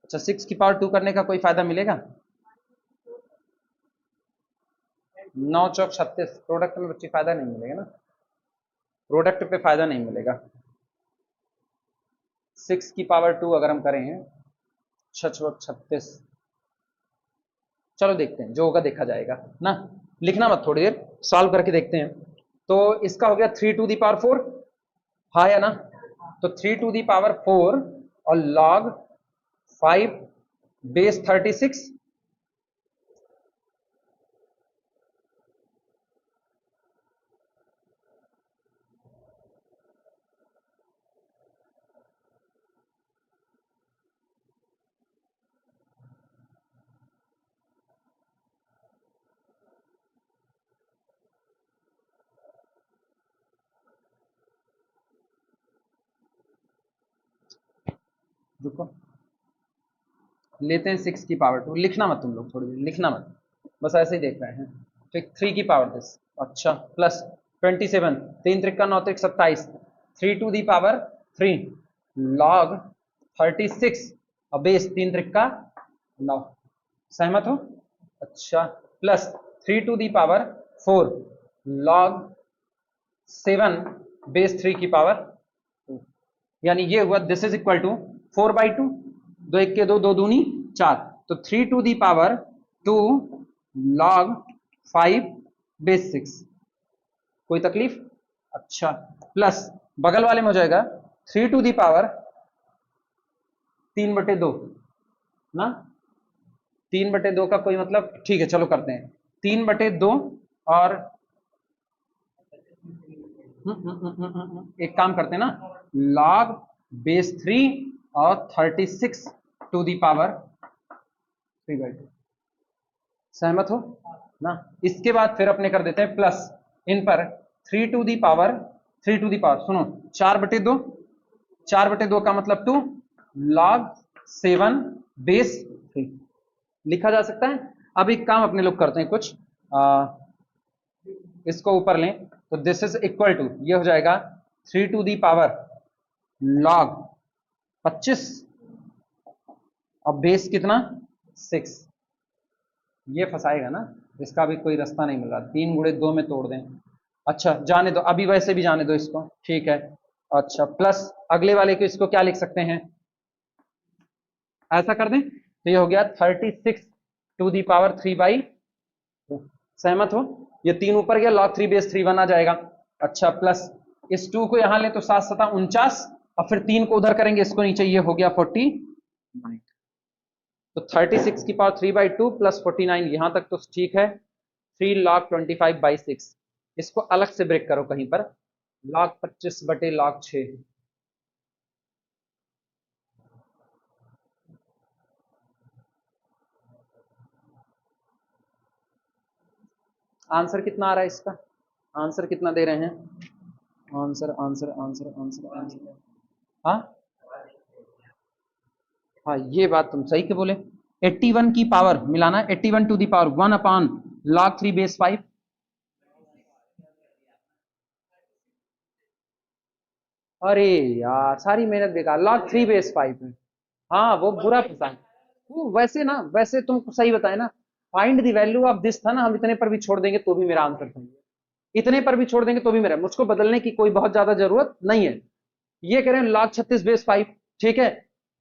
अच्छा, 6 की पावर 2 करने का कोई फायदा मिलेगा, 9 चौक 36, प्रोडक्ट में बच्चे फायदा नहीं मिलेगा ना, प्रोडक्ट पे फायदा नहीं मिलेगा। 6 की पावर 2 अगर हम करें 6 चौक 36, चलो देखते हैं, जो होगा देखा जाएगा ना। लिखना मत, थोड़ी देर सॉल्व करके देखते हैं। तो इसका हो गया 3 to the power 4, हाँ या ना। तो 3 to the power 4 और log 5 base 36। रुको, लेते हैं 6 की पावर 2। लिखना मत तुम लोग, थोड़ी देर लिखना मत, बस ऐसे ही देख रहे हैं। फिर 3 की पावर 10, अच्छा, प्लस 27, 3 त्रिका 9 त्रिक 27, 3 to the power 3 log 36 और बेस 3 त्रिका 9। सहमत हो? अच्छा, plus 3 to the power 4 log 7 base 3 की पावर 2, यानी ये हुआ, दिस इज इक्वल टू 4/2। 2 1 के 2, 2 दूनी 4, तो 3 to the power 2 log 5 base 6। कोई तकलीफ? अच्छा, प्लस बगल वाले में हो जाएगा 3 to the power 3/2 ना। 3/2 का कोई मतलब, ठीक है चलो करते हैं 3/2 और एक काम करते हैं ना, log base 3 और 36 to the power 3/2। सहमत हो ना। इसके बाद फिर अपने कर देते हैं प्लस इन पर 3 to the power सुनो 4/2, 4/2 का मतलब 2 log 7 base 3 लिखा जा सकता है। अब एक काम अपने लोग करते हैं कुछ, इसको ऊपर लें तो दिस इज इक्वल टू, ये हो जाएगा 3 to the power log 25 और बेस कितना 6। ये फंसाएगा ना, इसका भी कोई रास्ता नहीं मिल रहा, 3 × 2 में तोड़ दें। अच्छा जाने दो, अभी वैसे भी जाने दो इसको, ठीक है। अच्छा, प्लस अगले वाले को, इसको क्या लिख सकते हैं, ऐसा कर दें तो ये हो गया 36 to the power 3/2। सहमत हो? ये 3 ऊपर गया, log 3 base 3 1 आ जाएगा। अच्छा, प्लस इस 2 को यहां लें तो 7 7 49, और फिर 3 को उधर करेंगे, इसको नीचे, ये हो गया 49। तो 36 की पावर 3/2 प्लस 49, यहां तक तो ठीक है। 3 log 25/6, इसको अलग से ब्रेक करो कहीं पर, log 25/log 6। आंसर कितना आ रहा है इसका, आंसर कितना दे रहे हैं, answer answer answer answer answer, हाँ हाँ, ये बात तुम सही के बोले। 81 की पावर मिलाना, 81 to the power 1/log 3 base 5। अरे यार, सारी मेहनत बेकार, log 3 base 5 है। हाँ वो बुरा फंसा है। वो वैसे ना, वैसे तुम सही बताए ना, find the value of this था ना, हम इतने पर भी छोड़ देंगे तो भी मेरा आंसर सही है, इतने पर भी छोड़ देंगे तो भी मेरा, मुझको बदलने की कोई बहुत ज्यादा जरूरत नहीं है। ये कह रहे हैं log 36 base 5, ठीक है,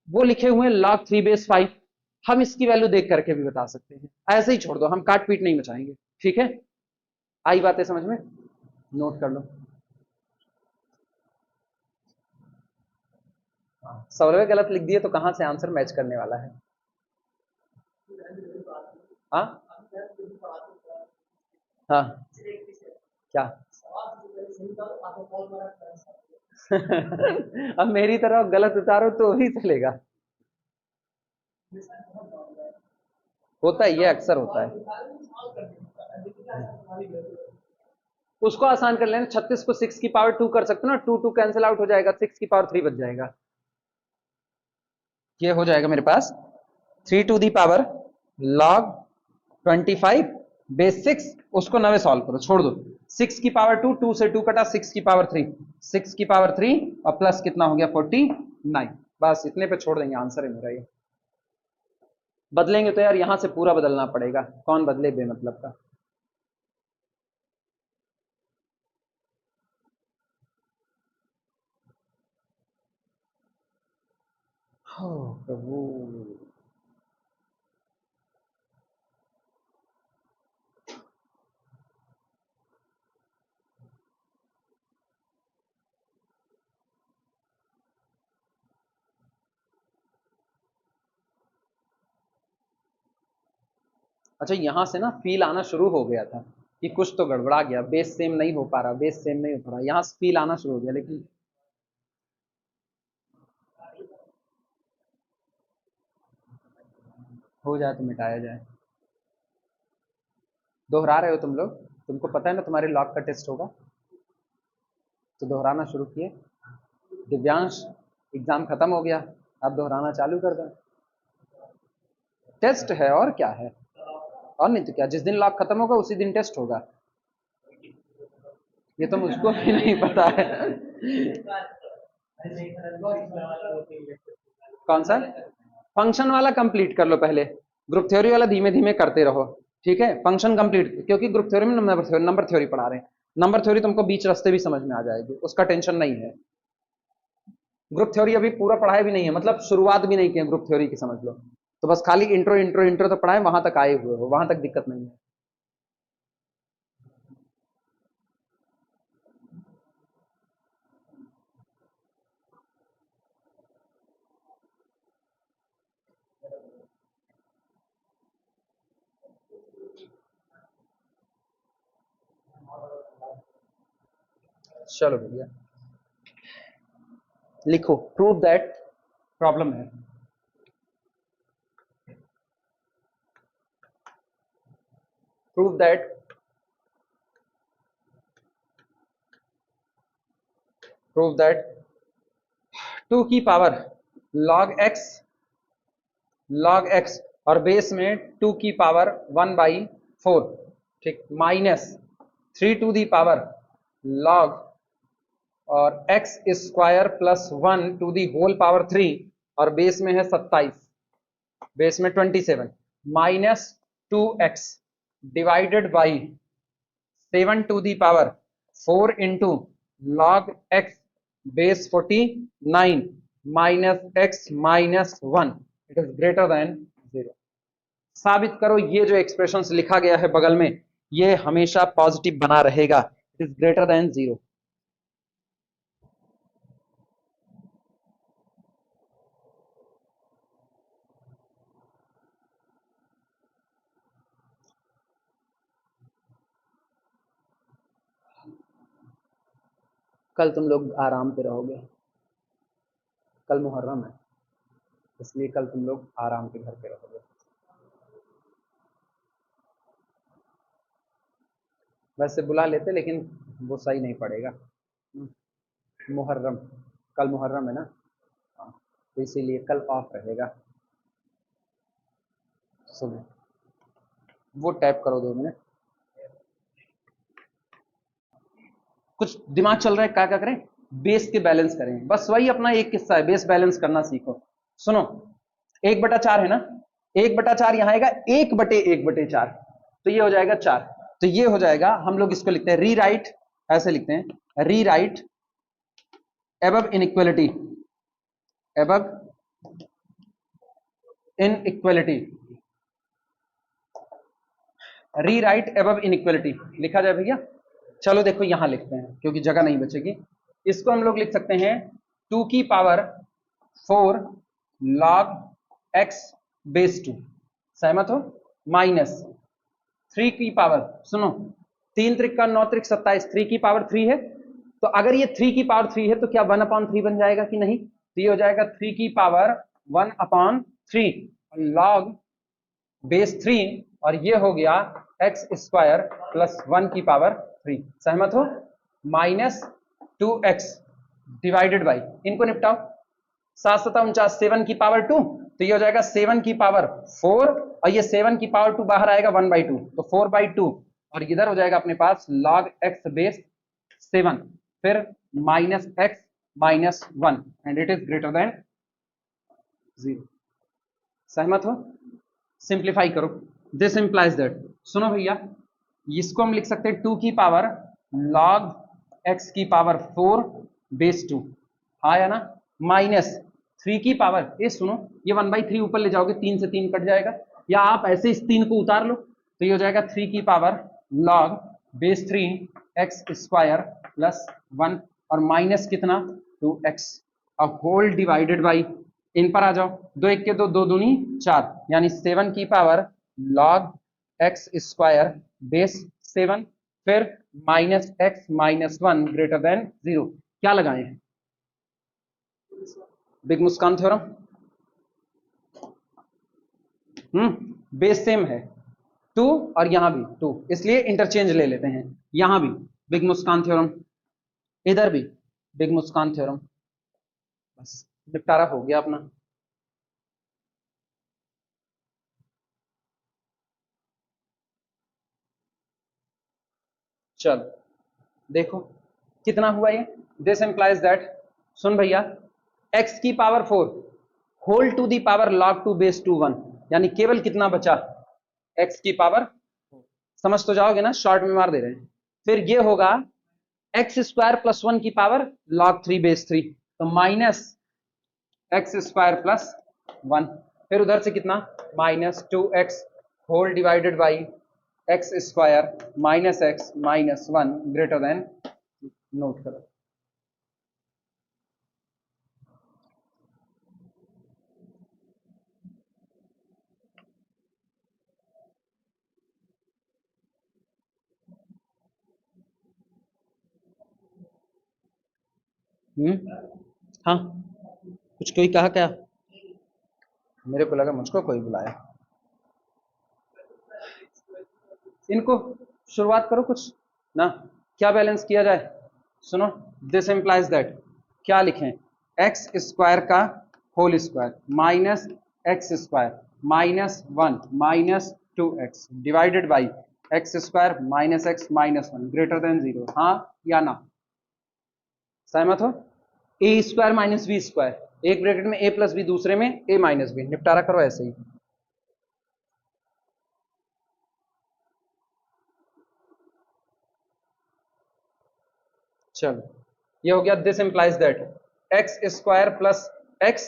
वो लिखे हुए हैं log 3 base 5। हम इसकी वैल्यू देख करके भी बता सकते हैं, ऐसे ही छोड़ दो, हम काट पीट नहीं मचाएंगे, ठीक है। आई बातें समझ में, नोट कर लो। सौरभ गलत लिख दिए तो कहां से आंसर मैच करने वाला है? हाँ हाँ, क्या? अब मेरी तरफ गलत उतारो तो ही चलेगा। होता है, ये अक्सर होता है। उसको आसान कर लेना, 36 को 6 की पावर 2 कर सकते हो ना, 2 2 कैंसिल आउट हो जाएगा, 6 की पावर 3 बच जाएगा। ये हो जाएगा मेरे पास 3 to the power log 25 base 6। उसको नवे सॉल्व करो, छोड़ दो। 6 की पावर 2, 2 से 2 कटा, 6 की पावर 3, 6 की पावर 3 और प्लस कितना हो गया 49। बस इतने पे छोड़ देंगे, आंसर है मेरा ये। बदलेंगे तो यार यहां से पूरा बदलना पड़ेगा, कौन बदले बेमतलब का। हो प्रभु, अच्छा यहां से ना फील आना शुरू हो गया था कि कुछ तो गड़बड़ा गया, बेस सेम नहीं हो पा रहा, बेस सेम नहीं हो पा रहा, यहाँ से फील आना शुरू हो गया, लेकिन हो जाए तो मिटाया जाए। दोहरा रहे हो तुम लोग, तुमको पता है ना तुम्हारे लॉग का टेस्ट होगा, तो दोहराना शुरू किए। दिव्यांश, एग्जाम खत्म हो गया, अब दोहराना चालू कर दें। टेस्ट है और क्या है, और नहीं तो क्या, जिस दिन लॉग खत्म होगा उसी दिन टेस्ट होगा। ये तो मुझको भी नहीं पता है। कौन सा फंक्शन वाला कंप्लीट कर लो पहले, ग्रुप थ्योरी वाला धीमे धीमे करते रहो, ठीक है। फंक्शन कंप्लीट, क्योंकि ग्रुप थ्योरी में नंबर थ्योरी पढ़ा रहे हैं, नंबर थ्योरी तुमको बीच रास्ते भी समझ में आ जाएगी, उसका टेंशन नहीं है। ग्रुप थ्योरी अभी पूरा पढ़ाया भी नहीं है, मतलब शुरुआत भी नहीं की है ग्रुप थ्योरी की, समझ लो। तो बस खाली इंट्रो इंट्रो इंट्रो तो पढ़ाए, वहां तक आए हुए हो, वहां तक दिक्कत नहीं है। चलो भैया लिखो, प्रूव दैट, प्रॉब्लम है। प्रूव दैट प्रूव दैट 2 की पावर log x और बेस में 2 की पावर 1/4, ठीक, minus 3 to the power log और x square plus 1 to the whole power 3, और बेस में है 27, बेस में 27, minus 2x divided by 7 to the power 4 into log x base 49 minus x minus 1, it is greater than 0। साबित करो ये जो expression लिखा गया है बगल में, ये हमेशा पॉजिटिव बना रहेगा, इट इज ग्रेटर देन 0। कल तुम लोग आराम पे रहोगे, कल मुहर्रम है, इसलिए कल तुम लोग आराम के घर पे रहोगे। वैसे बुला लेते लेकिन वो सही नहीं पड़ेगा, मुहर्रम, कल मुहर्रम है ना, हाँ, तो इसीलिए कल ऑफ रहेगा सुबह। वो टैप करो 2 मिनट, कुछ दिमाग चल रहा है, क्या क्या करें, बेस के बैलेंस करें, बस वही अपना एक किस्सा है, बेस बैलेंस करना सीखो। सुनो, 1/4 है ना, 1/4 यहां आएगा 1/1/4, तो ये हो जाएगा 4, तो ये हो जाएगा, हम लोग इसको लिखते हैं रीराइट, ऐसे लिखते हैं rewrite above inequality, above inequality, rewrite above inequality लिखा जाए भैया। चलो देखो यहां लिखते हैं क्योंकि जगह नहीं बचेगी, इसको हम लोग लिख सकते हैं 2 की पावर 4 log x बेस 2, सहमत हो, माइनस 3 की पावर, सुनो, 3 × 9 × 27, 3 की पावर 3 है, तो अगर ये 3 की पावर 3 है तो क्या 1/3 बन जाएगा कि नहीं, तो ये हो जाएगा 3 की पावर 1/3 log बेस 3, और ये हो गया एक्स स्क्वायर प्लस 1 की पावर 3, सहमत हो, माइनस 2x डिवाइडेड बाई, इनको निपटाओ, 7×7 = 7 की पावर 2, तो ये हो जाएगा 7 की पावर 4, और ये 7 की पावर 2 बाहर आएगा 1/2, तो 4/2, और इधर हो जाएगा अपने पास log x बेस 7, फिर minus x minus 1, and it is greater than 0, सहमत हो। सिंप्लीफाई करो, दिस इंप्लाइज दैट, सुनो भैया, इसको हम लिख सकते हैं 2 की पावर log x की पावर 4 बेस 2, आया ना, माइनस 3 की पावर, ये सुनो, ये 1/3 ऊपर ले जाओगे 3 से 3 कट जाएगा, या आप ऐसे इस 3 को उतार लो, तो ये हो जाएगा 3 की power log base 3 x square plus 1, और माइनस कितना 2x, अब होल डिवाइडेड बाई, इन पर आ जाओ, 2 × 1 = 2, 2 दूनी 4, यानी 7 की power log x square base 7, फिर minus x minus 1 greater than 0। क्या लगाए हैं? बिग मुस्कान थ्योरम। बेस सेम है 2 और यहां भी 2, इसलिए इंटरचेंज ले लेते हैं। यहां भी बिग मुस्कान थ्योरम, इधर भी बिग मुस्कान थ्योरम। बस निपटारा हो गया अपना। चलो देखो कितना हुआ ये। दिस इंप्लाइज दैट, सुन भैया, x की power 4 whole to the power log 2 base 2 1, यानी केवल कितना बचा? x की पावर, समझ तो जाओगे ना, शॉर्ट में मार दे रहे हैं। फिर ये होगा एक्स स्क्वायर प्लस 1 की पावर log 3 बेस 3, तो माइनस एक्स स्क्वायर प्लस 1, फिर उधर से कितना minus 2x whole divided by x square minus x minus 1 greater than, note करो। हाँ, कुछ कोई कहा क्या? मेरे को लगा मुझको कोई बुलाया। इनको शुरुआत करो कुछ ना, क्या बैलेंस किया जाए? सुनो, दिस इंप्लाइज दैट, क्या लिखें? एक्स स्क्वायर का whole square minus x square minus 1 minus 2x divided by x square minus x minus 1 greater than 0। हाँ या ना? सहमत हो? A square minus b square, एक ब्रैकेट में ए प्लस बी, दूसरे में ए माइनस बी, निपटारा करो ऐसे ही। चलो ये हो गया। This implies that x square plus x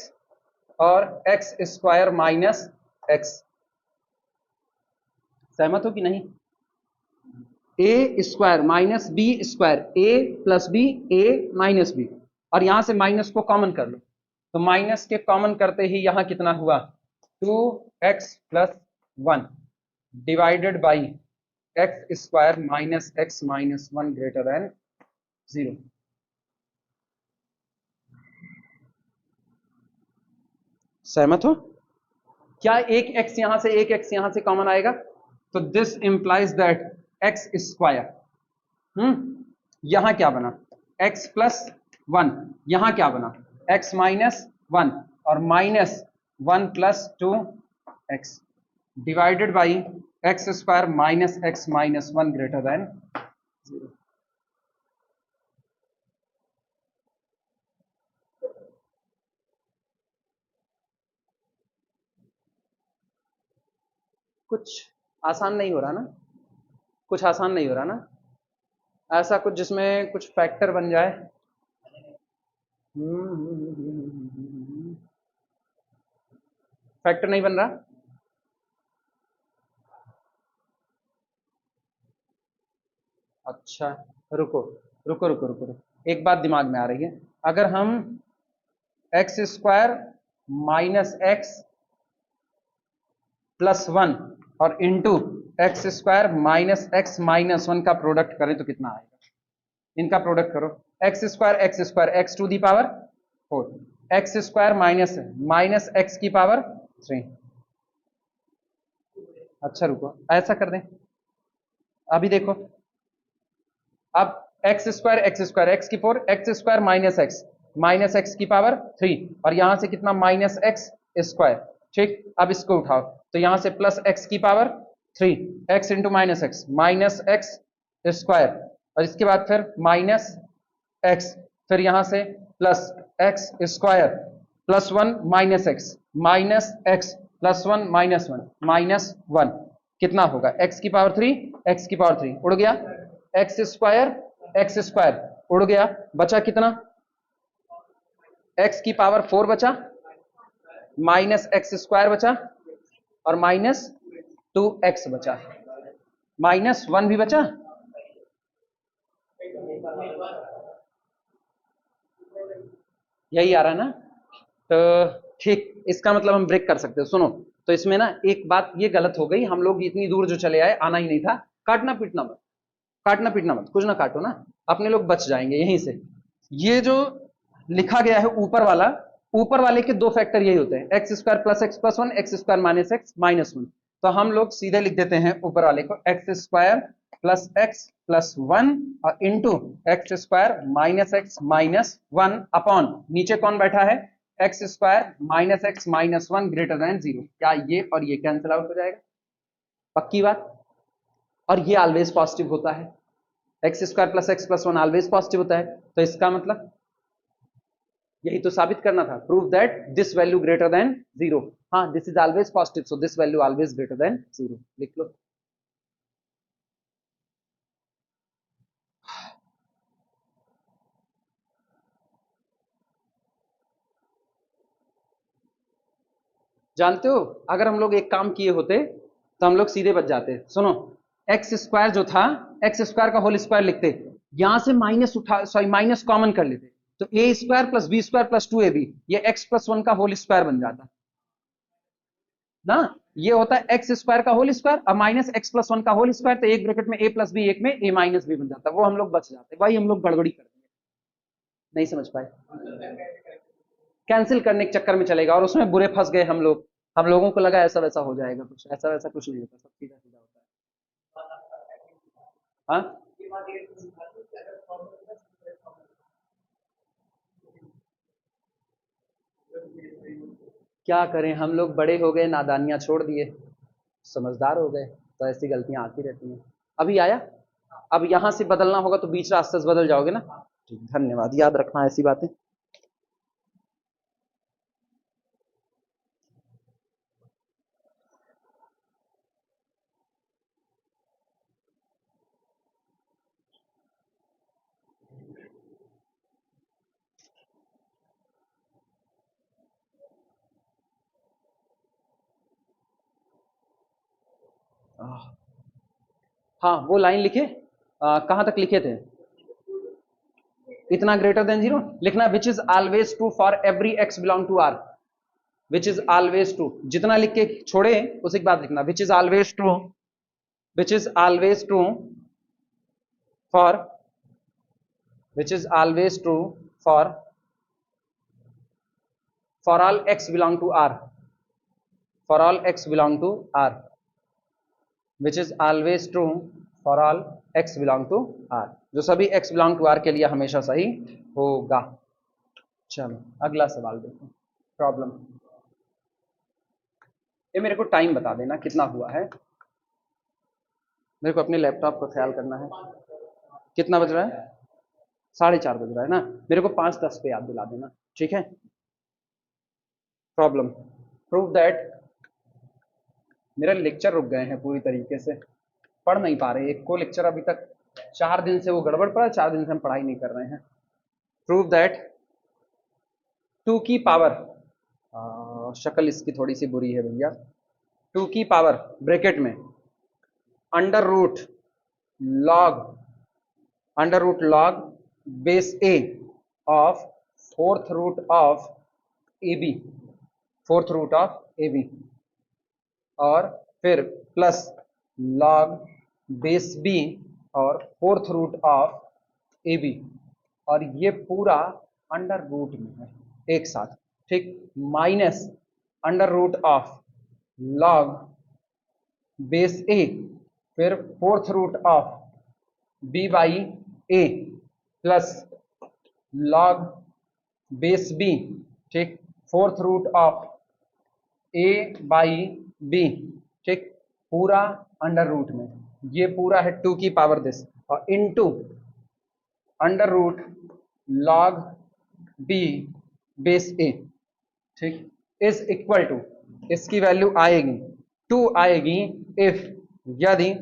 और एक्स स्क्वायर माइनस एक्स, सहमत हो कि नहीं? ए स्क्वायर माइनस बी स्क्वायर, ए प्लस बी, ए माइनस बी, और यहां से माइनस को कॉमन कर लो, तो माइनस के कॉमन करते ही यहां कितना हुआ? 2x plus 1 divided by x square minus x minus 1 greater than 0। सहमत हो? क्या एक x यहां से एक x यहां से कॉमन आएगा? तो this implies that x square, यहां क्या बना? x प्लस 1, यहां क्या बना? x माइनस 1 और minus 1 plus 2x divided by x square minus x minus 1 greater than 0। कुछ आसान नहीं हो रहा ना? कुछ आसान नहीं हो रहा ना? ऐसा कुछ जिसमें कुछ फैक्टर बन जाए। फैक्टर नहीं बन रहा? अच्छा, रुको रुको रुको रुको रुको, एक बात दिमाग में आ रही है। अगर हम x square minus x plus 1 और into x square minus x minus 1 का प्रोडक्ट करें तो कितना आएगा? इनका प्रोडक्ट करो। एक्स स्क्वायर एक्स to the power 4, x square minus minus x की पावर 3। अच्छा रुको, ऐसा कर दें, अभी देखो, अब एक्स स्क्वायर एक्स की 4, एक्स स्क्वायर माइनस एक्स की पावर 3, और यहां से कितना? Minus x square. ठीक, अब इसको उठाओ, तो यहां से प्लस एक्स की power 3, x into minus x square, और इसके बाद फिर माइनस एक्स, फिर यहां से plus x square plus 1 minus x plus 1 minus 1, कितना होगा? एक्स की पावर 3, एक्स की पावर 3 उड़ गया, एक्स स्क्वायर उड़ गया, बचा कितना? एक्स की पावर 4 बचा, माइनस एक्स स्क्वायर बचा, और माइनस 2x बचा, माइनस 1 भी बचा। यही आ रहा है ना? तो ठीक, इसका मतलब हम ब्रेक कर सकते हैं। सुनो, तो इसमें ना एक बात ये गलत हो गई, हम लोग इतनी दूर जो चले आए, आना ही नहीं था। काटना पीटना मत, काटना पीटना मत, कुछ ना काटो ना, अपने लोग बच जाएंगे यहीं से। ये जो लिखा गया है ऊपर वाला, ऊपर वाले के दो फैक्टर यही होते हैं, x square plus x plus one, x square minus x minus one. तो हम लोग सीधे लिख देते हैं ऊपर वाले को x square plus x plus one और into x square minus x minus one upon नीचे कौन बैठा है, x square minus x minus one greater than zero. क्या ये और ये कैंसिल आउट हो जाएगा? पक्की बात। और ये ऑलवेज पॉजिटिव होता है, x square plus x plus one always positive होता है। तो इसका मतलब यही तो साबित करना था, prove that this value greater than zero. हाँ, this is always positive, so this value always greater than zero, लिख लो। जानते हो, अगर हम लोग एक काम किए होते तो हम लोग सीधे बच जाते। सुनो, एक्स स्क्वायर जो था, एक्स स्क्वायर का होल स्क्वायर लिखते, यहां से माइनस उठा, सॉरी माइनस कॉमन कर लेते, तो a square plus b square plus two a b, ये एक्स प्लस वन का होल स्क्वायर बन जाता ना। ये होता है एक्स स्क्वायर का होल स्क्वायर और माइनस एक्स प्लस वन का होल स्क्वायर, तो एक ब्रैकेट में ए प्लस बी, एक में ए माइनस बी बन जाता है, वो हम लोग बच जाते। भाई हम लोग गड़बड़ी कर दिए, नहीं समझ पाए, कैंसिल करने के चक्कर में चलेगा और उसमें बुरे फंस गए हम लोग। हम लोगों को लगा ऐसा वैसा हो जाएगा, कुछ ऐसा वैसा कुछ नहीं होता, सब सीधा सीधा होता है। हाँ, क्या करें, हम लोग बड़े हो गए, नादानियां छोड़ दिए, समझदार हो गए, तो ऐसी गलतियां आती रहती हैं। अभी आया, अब यहां से बदलना होगा तो बीच रास्ते से बदल जाओगे ना। ठीक, धन्यवाद, याद रखना ऐसी बातें। हाँ, वो लाइन लिखे, कहां तक लिखे थे, इतना ग्रेटर देन जीरो लिखना, which is always true for every x belong to R, which is always true, जितना लिख के छोड़े उसी के बाद लिखना, which is always true, which is always true for, which is always true for all x belong to r, for all x belong to r, which is always true for all x belong to r, जो सभी x belong to r के लिए हमेशा सही होगा। चलो अगला सवाल देखो, प्रॉब्लम। ये मेरे को टाइम बता देना कितना हुआ है, मेरे को अपने लैपटॉप का ख्याल करना है। कितना बज रहा है? 4:30 बज रहा है ना, मेरे को 5:10 पे याद दिला देना, ठीक है। प्रॉब्लम, प्रूव दैट, मेरा लेक्चर रुक गए हैं पूरी तरीके से, पढ़ नहीं पा रहे, एक को लेक्चर अभी तक 4 दिन से वो गड़बड़ पड़ा, 4 दिन से हम पढ़ाई नहीं कर रहे हैं। प्रूव दैट 2 की पावर, शक्ल इसकी थोड़ी सी बुरी है भैया, 2 की पावर ब्रैकेट में under root log, under root log base a of fourth root of a b, fourth root of a b, और फिर प्लस लॉग बेस बी और fourth root of a b, और ये पूरा अंडर रूट में है एक साथ, ठीक, minus under root of log base A, फिर fourth root of B by A, plus log base B, ठीक, fourth root of A by B, ठीक, पूरा अंडर रूट में, ये पूरा है 2 की पावर दिस, और into under root log B base A, ठीक, इज इक्वल टू, इसकी वैल्यू आएगी 2 आएगी इफ, यदि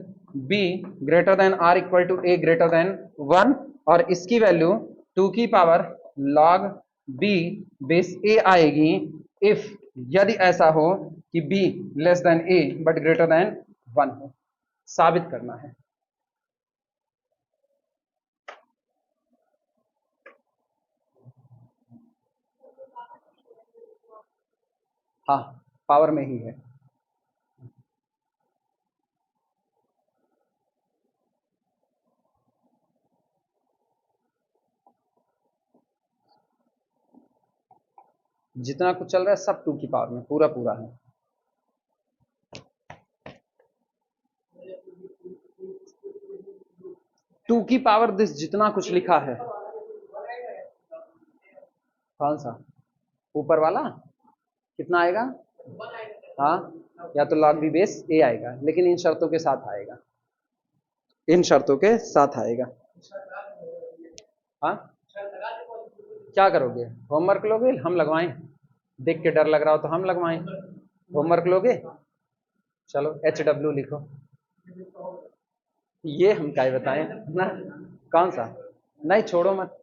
b greater than or equal to A greater than 1, और इसकी वैल्यू 2 की power log b base a आएगी इफ, यदि ऐसा हो कि b less than a but greater than 1 हो, साबित करना है। हाँ, पावर में ही है, जितना कुछ चल रहा है सब 2 की पावर में पूरा पूरा है। टू की पावर दिस जितना कुछ लिखा है। कौन सा ऊपर वाला कितना आएगा? हाँ, या तो log v बेस a आएगा, लेकिन इन शर्तों के साथ आएगा, इन शर्तों के साथ आएगा। हाँ, क्या करोगे? होमवर्क लोगे? हम लगवाएं? देख के डर लग रहा हो तो हम लगवाएं। होमवर्क लोगे? चलो HW लिखो। ये हम क्या बताएं ना? कौन सा? नहीं छोड़ो मत,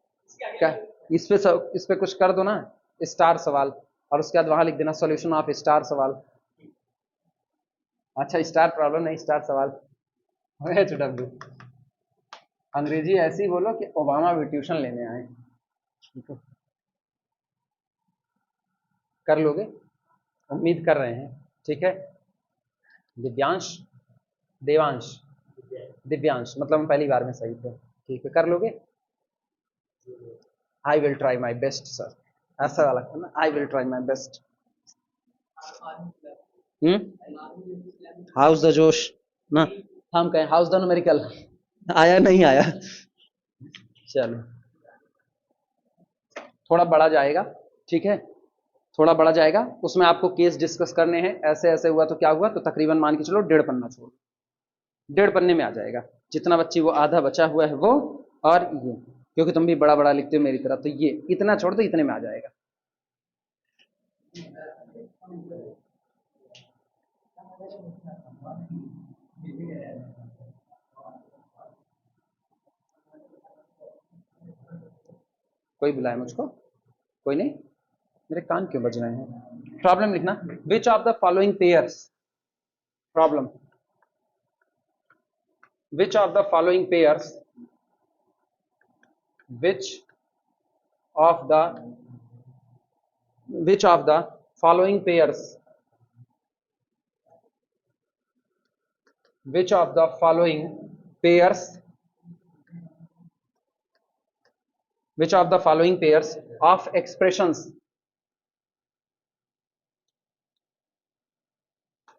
क्या इस पे कुछ कर दो ना, स्टार सवाल, और उसके बाद वहां लिख देना सॉल्यूशन ऑफ स्टार सवाल। अच्छा, स्टार प्रॉब्लम नहीं, स्टार सवाल। HW अंग्रेजी ऐसी बोलो कि ओबामा भी ट्यूशन लेने आए। कर लोगे? उम्मीद कर रहे हैं। ठीक है। दिव्यांश, देवांश, दिव्यांश, मतलब हम पहली बार में सही थे। ठीक है, कर लोगे? I will try my best sir, ऐसा वाला था ना, I will try my best. House the जोश ना, हम कहें हाउस द न्यूमेरिकल। आया नहीं आया? चलो थोड़ा बड़ा जाएगा। ठीक है, थोड़ा बड़ा जाएगा, उसमें आपको केस डिस्कस करने हैं, ऐसे ऐसे हुआ तो क्या हुआ, तो तकरीबन मान के चलो 1.5 पन्ना छोड़, 1.5 पन्ने में आ जाएगा। जितना बच्ची वो आधा बचा हुआ है वो, और ये, क्योंकि तुम भी बड़ा बड़ा लिखते हो मेरी तरह, तो ये इतना छोड़ दो, इतने में आ जाएगा। कोई बुलाए मुझको? कोई नहीं? मेरे कान क्यों बज रहे हैं? प्रॉब्लम लिखना, which of the following pairs, problem, which of the following pairs, which of the following pairs, which of the following pairs, which of the following pairs of expressions,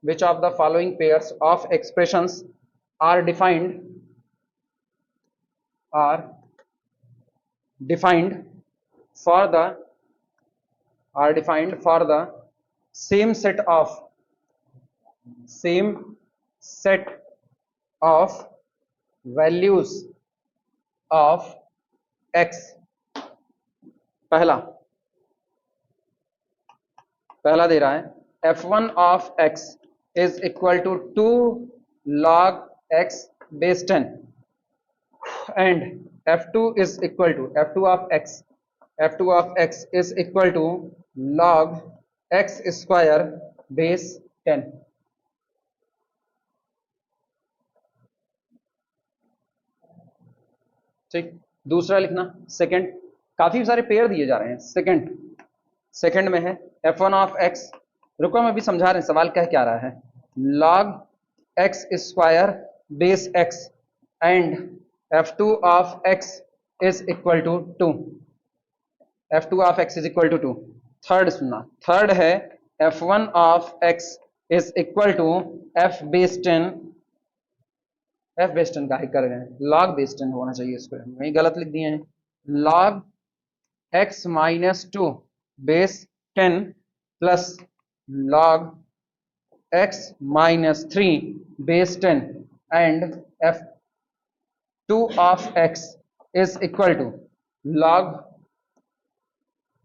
which of the following pairs of expressions are defined for the same set of values of x। पहला दे रहा है f1 of x is equal to 2 log x base 10 and f2 is equal to f2 of x is equal to log x square base 10। ठीक, दूसरा लिखना second, काफी सारे pair दिए जा रहे हैं। सेकंड में है f1 ऑफ x, रुको मैं अभी समझा रहे हैं सवाल क्या रहा है, log x square base x and f2 of x is equal to 2, f2 of x is equal to 2। Third सुनना, थर्ड है f1 of x is equal to f base 10, f base 10 का ही कर गए, log बेस 10 होना चाहिए, इसको वही गलत लिख दिए हैं, log x minus 2 base 10 plus log x minus 3 base 10 and f2 of x is equal to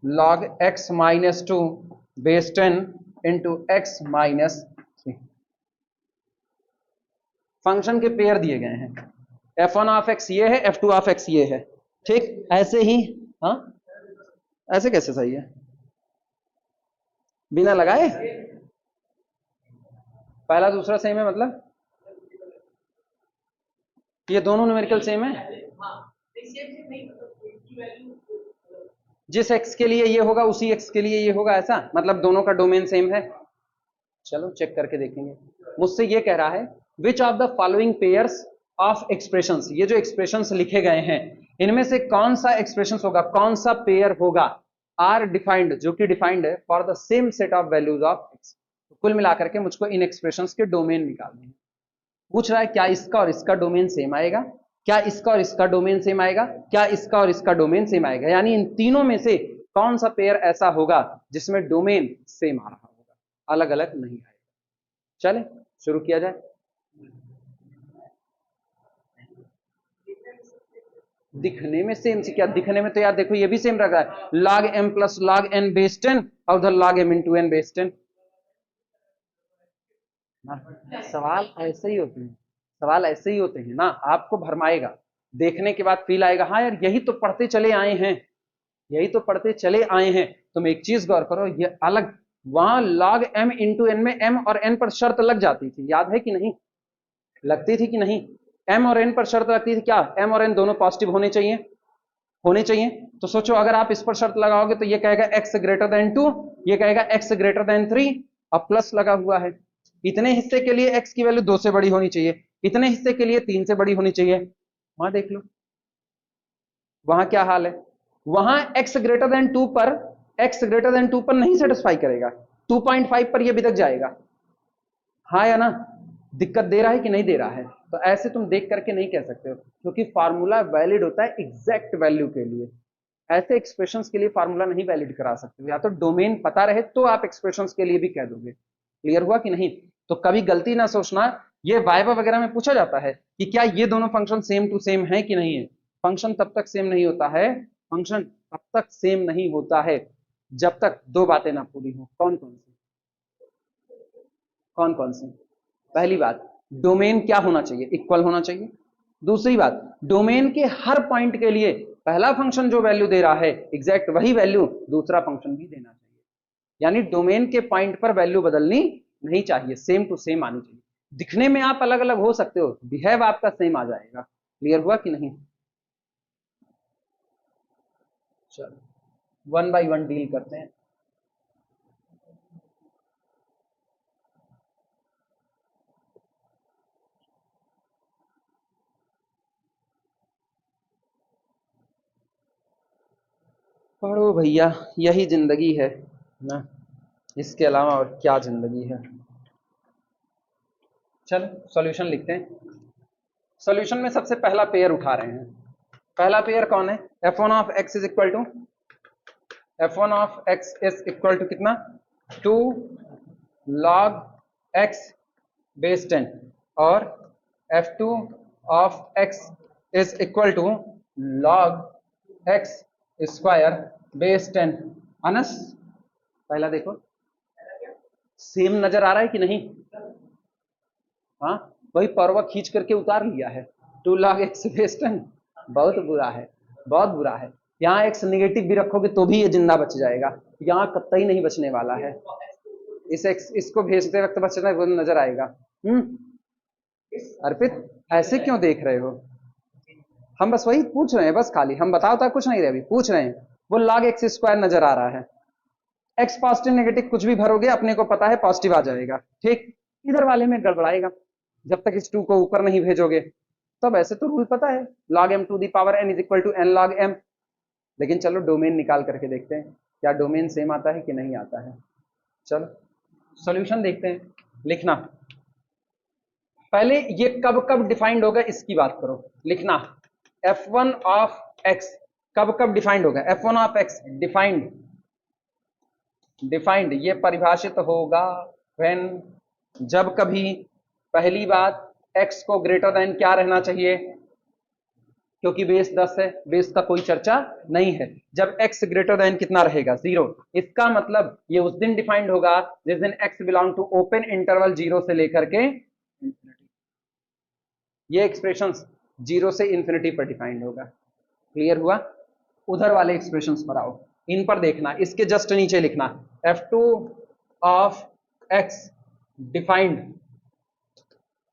log x minus 2 base 10 into x minus 3। Function के पेयर दिए गए हैं, f1 ऑफ x ये है, f2 ऑफ x ये है। ठीक, ऐसे ही, हाँ ऐसे कैसे सही है बिना लगाए? पहला दूसरा सेम है, मतलब ये दोनों न्यूमेरिकल सेम है, जिस x के लिए ये होगा उसी x के लिए ये होगा, ऐसा मतलब दोनों का डोमेन सेम है। चलो चेक करके देखेंगे। मुझसे ये कह रहा है which of the following pairs of expressions, ये जो एक्सप्रेशंस लिखे गए हैं इनमें से कौन सा एक्सप्रेशंस होगा, कौन सा पेयर होगा आर डिफाइंड, जो कि डिफाइंड है for the same set of values of x. तो कुल मिलाकर के मुझको इन एक्सप्रेशंस के डोमेन निकालने हैं। पूछ रहा है क्या इसका और इसका डोमेन सेम आएगा, क्या इसका और इसका डोमेन सेम आएगा, क्या इसका और इसका डोमेन सेम आएगा, यानी इन तीनों में से कौन सा पेयर ऐसा होगा जिसमें डोमेन सेम आ रहा होगा, अलग अलग नहीं आएगा। चले शुरू किया जाए। दिखने में सेम से क्या, दिखने में तो यार देखो ये भी सेम रखा है, log m plus log n base 10 और उधर log m into n base 10। सवाल ऐसे ही होते हैं, सवाल ऐसे ही होते हैं ना, आपको भरमाएगा, देखने के बाद फील आएगा हाँ यार यही तो पढ़ते चले आए हैं, यही तो पढ़ते चले आए हैं। तुम एक चीज गौर करो, ये अलग, वहां log m इंटू n में m और n पर शर्त लग जाती थी, याद है कि नहीं, लगती थी कि नहीं, m और n पर शर्त लगती थी, क्या m और n दोनों पॉजिटिव होने चाहिए, होने चाहिए। तो सोचो अगर आप इस पर शर्त लगाओगे तो ये कहेगा x ग्रेटर देन 2, ये कहेगा x ग्रेटर देन 3, और प्लस लगा हुआ है, इतने हिस्से के लिए x की वैल्यू 2 से बड़ी होनी चाहिए, इतने हिस्से के लिए 3 से बड़ी होनी चाहिए। वहां देख लो वहां क्या हाल है, वहां x ग्रेटर देन 2 पर, x ग्रेटर देन 2 पर नहीं सेटिस्फाई करेगा, 2.5 पर ये बिदक जाएगा, हाँ या ना, दिक्कत दे रहा है कि नहीं दे रहा है। तो ऐसे तुम देख करके नहीं कह सकते हो, क्योंकि फार्मूला वैलिड होता है एग्जैक्ट वैल्यू के लिए, ऐसे एक्सप्रेशंस के लिए फार्मूला नहीं वैलिड करा सकते हो, या तो डोमेन पता रहे तो आप एक्सप्रेशंस के लिए भी कह दोगे। क्लियर हुआ कि नहीं। तो कभी गलती ना सोचना, ये वाइवा वगैरह में पूछा जाता है कि क्या ये दोनों फंक्शन सेम टू सेम है कि नहीं है। फंक्शन तब तक सेम नहीं होता है, फंक्शन तब तक सेम नहीं होता है जब तक दो बातें ना पूरी हो। कौन कौन सी, कौन कौन सी। पहली बात, डोमेन क्या होना चाहिए, इक्वल होना चाहिए। दूसरी बात, डोमेन के हर पॉइंट के लिए पहला फंक्शन जो वैल्यू दे रहा है एग्जैक्ट वही वैल्यू दूसरा फंक्शन भी देना चाहिए, यानी डोमेन के पॉइंट पर वैल्यू बदलनी नहीं चाहिए, सेम टू सेम आनी चाहिए। दिखने में आप अलग अलग हो सकते हो, बिहेव आपका सेम आ जाएगा। क्लियर हुआ कि नहीं। चलो वन बाय वन डील करते हैं। पढ़ो भैया, यही जिंदगी है ना, इसके अलावा और क्या जिंदगी है। चल सॉल्यूशन लिखते हैं। सॉल्यूशन में सबसे पहला पेयर उठा रहे हैं। पहला पेयर कौन है, f1 of x is equal to, f1 of x is equal to कितना, 2 log x बेस 10 और f2 of x is equal to log x square base 10। अनस पहला देखो सेम नजर आ रहा है कि नहीं, हाँ वही पर्वा खींच करके उतार लिया है, 2 log x बेस 10, बहुत बुरा है, बहुत बुरा है। यहाँ x नेगेटिव भी रखोगे तो भी ये जिंदा बच जाएगा, यहाँ कतई नहीं बचने वाला है। इस x इसको भेजते वक्त बचना वो नजर आएगा। अर्पित ऐसे क्यों देख रहे हो, हम बस वही पूछ रहे हैं, बस खाली हम बताओ था कुछ नहीं रहे, अभी पूछ रहे हैं। वो log x स्क्वायर नजर आ रहा है, x पॉजिटिव नेगेटिव कुछ भी भरोगे अपने को पता है पॉजिटिव आ जाएगा, ठीक। इधर वाले में गड़बड़ाएगा जब तक इस 2 को ऊपर नहीं भेजोगे। तो वैसे तो रूल पता है, log m to the power n is equal to n log m, लेकिन चलो डोमेन निकाल करके देखते हैं क्या डोमेन सेम आता है कि नहीं आता है। चलो सॉल्यूशन देखते हैं। लिखना पहले ये कब कब डिफाइंड होगा इसकी बात करो, लिखना f1 ऑफ x कब कब डिफाइंड होगा, f1 of x defined, defined ये परिभाषित होगा व्हेन, जब कभी, पहली बात x को ग्रेटर देन क्या रहना चाहिए, क्योंकि बेस 10 है, बेस का कोई चर्चा नहीं है। जब x ग्रेटर देन कितना रहेगा 0, इसका मतलब ये उस दिन डिफाइंड होगा जिस दिन x belong to open interval 0 से लेकर के इंफिनिटी, ये एक्सप्रेशन 0 से इंफिनिटी पर डिफाइंड होगा। क्लियर हुआ। उधर वाले एक्सप्रेशंस पर आओ, इन पर देखना, इसके जस्ट नीचे लिखना f2 of x defined,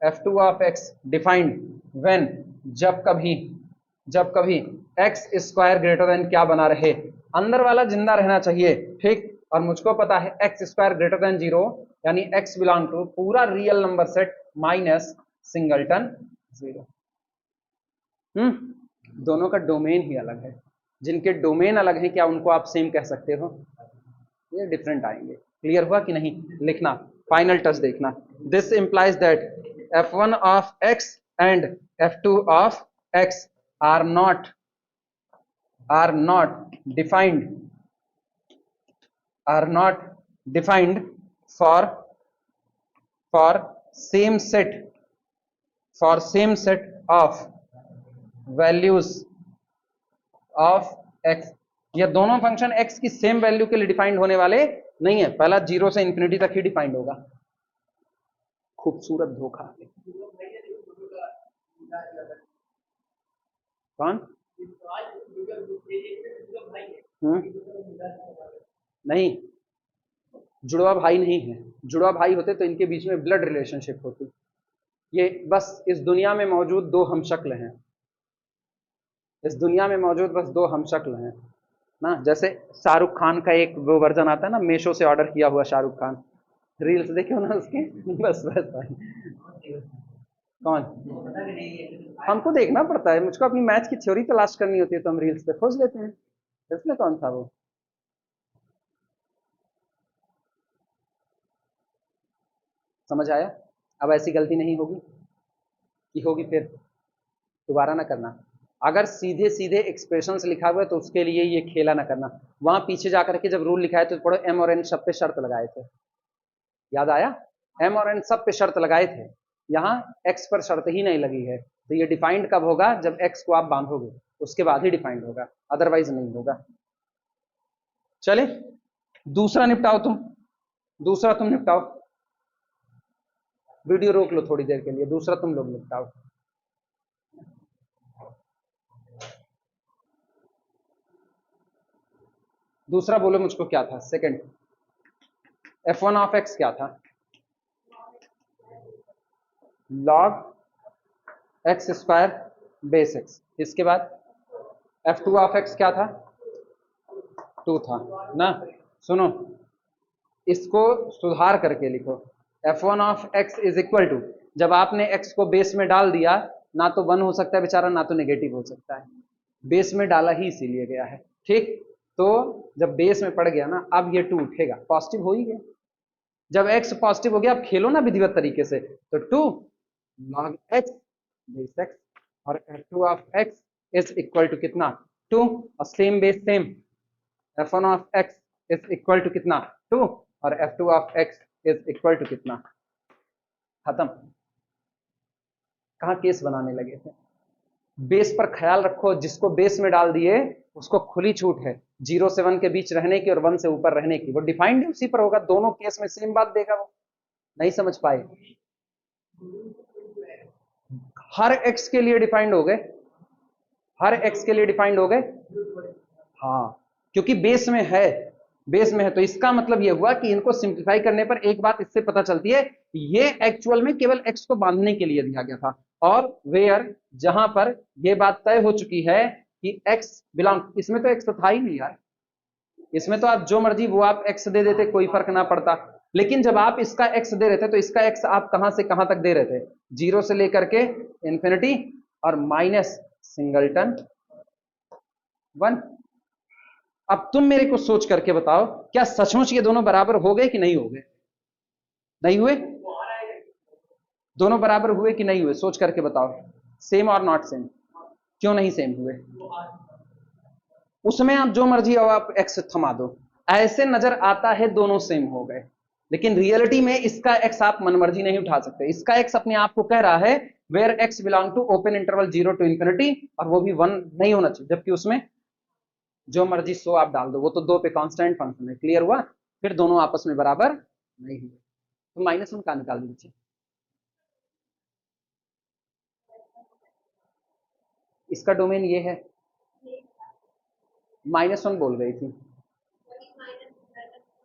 f2 of x defined when, जब कभी x स्क्वायर ग्रेटर देन क्या बना रहे, अंदर वाला जिंदा रहना चाहिए, ठीक। और मुझको पता है x स्क्वायर ग्रेटर देन 0 यानी x बिलोंग टू पूरा real number set minus singleton 0। दोनों का डोमेन ही अलग है, जिनके डोमेन अलग हैं क्या उनको आप सेम कह सकते हो? ये डिफरेंट आएंगे। क्लियर हुआ कि नहीं? लिखना, फाइनल टच देखना। This implies that f1 of x and f2 of x are not defined for same set of values of x। ये दोनों फंक्शन x की सेम वैल्यू के लिए डिफाइंड होने वाले नहीं है। पहला 0 से इंफिनिटी तक ही डिफाइंड होगा। खूबसूरत धोखा। कौन? नहीं, जुड़वा भाई नहीं है। जुड़वा भाई होते तो इनके बीच में ब्लड रिलेशनशिप होती। ये बस इस दुनिया में मौजूद दो हमशक्ल हैं। इस दुनिया में मौजूद बस दो हमशक्ल हैं ना। जैसे शाहरुख खान का एक वो वर्जन आता है ना, मीशो से ऑर्डर किया हुआ शाहरुख खान, रील्स देखे हो ना उसके। बस कौन? हमको देखना पड़ता है, मुझको अपनी मैच की थ्योरी तलाश करनी होती है तो हम रील्स पे खोज लेते हैं। इसमें कौन था वो? समझ आया? अब ऐसी गलती नहीं होगी कि होगी फिर दोबारा ना करना। अगर सीधे सीधे एक्सप्रेशंस लिखा हुआ है तो उसके लिए ये खेला ना करना। वहां पीछे जाकर के जब रूल लिखा है तो पढ़ो, एम और एन सब पे शर्त लगाए थे। याद आया? एम और एन सब पे शर्त लगाए थे। यहाँ एक्स पर शर्त ही नहीं लगी है। तो ये डिफाइंड कब होगा? जब एक्स को आप बांधोगे, उसके बाद ही डिफाइंड होगा, अदरवाइज नहीं होगा। चले दूसरा निपटाओ तुम, दूसरा तुम निपटाओ। वीडियो रोक लो थोड़ी देर के लिए, दूसरा तुम लोग निपटाओ। दूसरा बोलो मुझको क्या था? सेकंड f1 ऑफ x क्या था? log x square base x। इसके बाद f2 ऑफ x क्या था? 2 था ना। सुनो, इसको सुधार करके लिखो। f1 of x is equal to, जब आपने x को बेस में डाल दिया, ना तो 1 हो सकता है बेचारा, ना तो नेगेटिव हो सकता है। बेस में डाला ही इसीलिए गया है, ठीक। तो जब बेस में पड़ गया ना, अब ये 2 उठेगा, पॉजिटिव हो ही गया। जब x पॉजिटिव हो गया, अब खेलो ना विधिवत तरीके से, तो 2 log x बेस x, और f2 of x is equal to कितना? 2, और same base same, f1 of x is equal to कितना? 2, और f2 of x is equal to कितना? खत्म। कहां केस बनाने लगे थे? बेस पर ख्याल रखो, जिसको बेस में डाल दिए उसको खुली छूट है 0 से 1 के बीच रहने की और 1 से ऊपर रहने की। वो डिफाइंड उसी पर होगा, दोनों केस में सेम बात देगा। वो नहीं समझ पाए? हर x के लिए डिफाइंड हो गए, हर x के लिए डिफाइंड हो गए। हाँ, क्योंकि बेस में है, बेस में है। तो इसका मतलब यह हुआ कि इनको सिंप्लीफाई करने पर एक बात इससे पता चलती है, ये एक्चुअल में केवल x को बांधने के लिए दिया गया था। और वेयर, जहां पर यह बात तय हो चुकी है कि x बिलोंग, इसमें तो x तो था ही नहीं यार, इसमें तो आप जो मर्जी वो आप x दे देते, कोई फर्क ना पड़ता। लेकिन जब आप इसका x दे रहे थे तो इसका x आप कहां से कहां तक दे रहे थे? 0 से लेकर के इंफिनिटी और माइनस सिंगलटन 1। अब तुम मेरे को सोच करके बताओ, क्या सचमुच ये दोनों बराबर हो गए कि नहीं हो गए? नहीं हुए? दोनों बराबर हुए कि नहीं हुए? सोच करके बताओ। सेम और नॉट सेम? क्यों नहीं सेम हुए? उसमें आप जो मर्जी हो आप एक्स थमा दो, ऐसे नजर आता है दोनों सेम हो गए, लेकिन रियलिटी में इसका एक्स आप मनमर्जी नहीं उठा सकते। इसका एक्स अपने आप को कह रहा है where x belong to open interval 0 to infinity, और वो भी 1 नहीं होना चाहिए, जबकि उसमें जो मर्जी सो आप डाल दो, वो तो 2 पे कांस्टेंट फंक्शन है। क्लियर हुआ? फिर दोनों आपस में बराबर नहीं हुए, तो -1 का निकाल दीजिए। इसका डोमेन ये है, -1 बोल गई थी।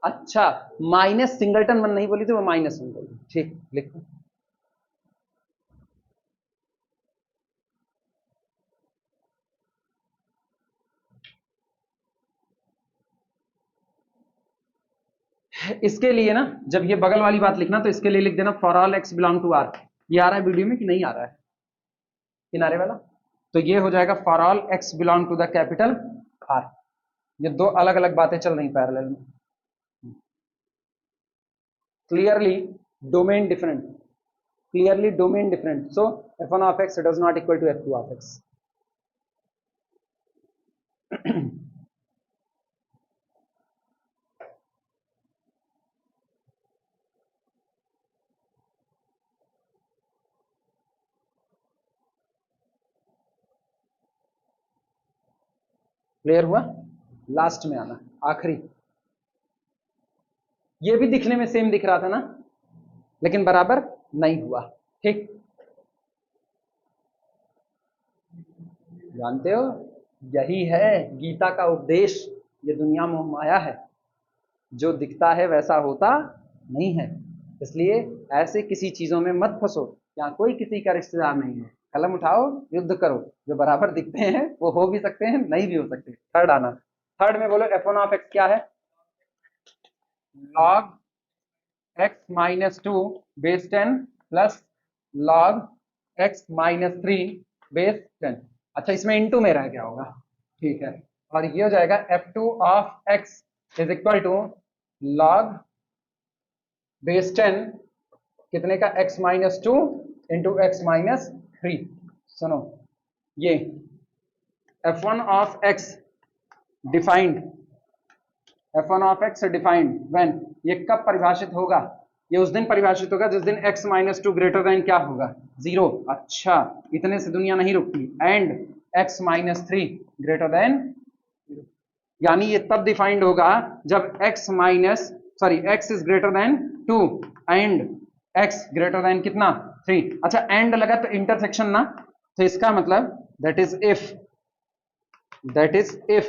अच्छा, माइनस सिंगलटन 1 नहीं बोली थी, वो -1 बोली। ठीक, लिखो। इसके लिए ना, जब ये बगल वाली बात लिखना तो इसके लिए लिख देना for all x belong to R. ये आ रहा है वीडियो में कि नहीं आ रहा है किनारे वाला? तो ये हो जाएगा for all x belong to the capital R. ये दो अलग अलग बातें चल रही पैरेलल में, clearly domain different, clearly domain different, so f1 of x does not equal to f2 of x. Clear हुआ? लास्ट में आना, आखिरी। ये भी दिखने में सेम दिख रहा था ना, लेकिन बराबर नहीं हुआ। ठीक, जानते हो यही है गीता का उपदेश। ये दुनिया मोह माया है, जो दिखता है वैसा होता नहीं है। इसलिए ऐसे किसी चीजों में मत फंसो, यहाँ कोई किसी का रिश्तेदार नहीं है। कलम उठाओ, युद्ध करो। जो बराबर दिखते हैं वो हो भी सकते हैं, नहीं भी हो सकते। थर्ड आना, थर्ड में बोलो f1 ऑफ x क्या है? log x minus to base 10 plus log x minus 3 base 10। अच्छा, इसमें इंटू में रह गया होगा, ठीक है। और ये हो जाएगा f2 of x is equal to log base 10 कितने का? x minus two into x minus 3। सुनो, ये f1 of x defined, f1 of x defined when, ये कब परिभाषित होगा? ये उस दिन परिभाषित होगा जिस दिन x minus to greater than क्या होगा? 0। अच्छा, इतने से दुनिया नहीं रुकती। And x minus 3 greater than, यानी ये तब डिफाइंड होगा जब x is greater than 2 and x greater than कितना? 3। अच्छा, एंड लगा तो इंटरसेक्शन ना, तो इसका मतलब that is if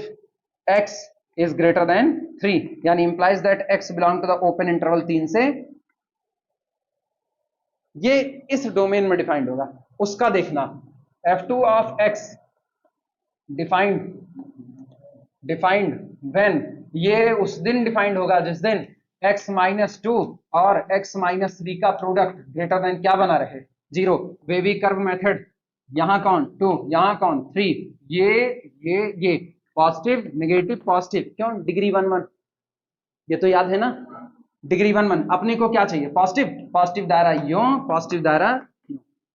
x is greater than 3, यानी implies that x belong to the open interval 3 से, ये इस डोमेन में डिफाइंड होगा। उसका देखना, f2 of x defined when, ये उस दिन डिफाइंड होगा जिस दिन x माइनस टू और x माइनस 3 का प्रोडक्ट ग्रेटर देन क्या बना रहे? 0। वेवी कर्व मेथड, यहां कौन 2, यहां कौन 3, ये पॉजिटिव नेगेटिव पॉजिटिव, क्यों? डिग्री 1 1, ये तो याद है ना, डिग्री 1 1। अपने को क्या चाहिए? पॉजिटिव दायरा यूं, पॉजिटिव दायरा,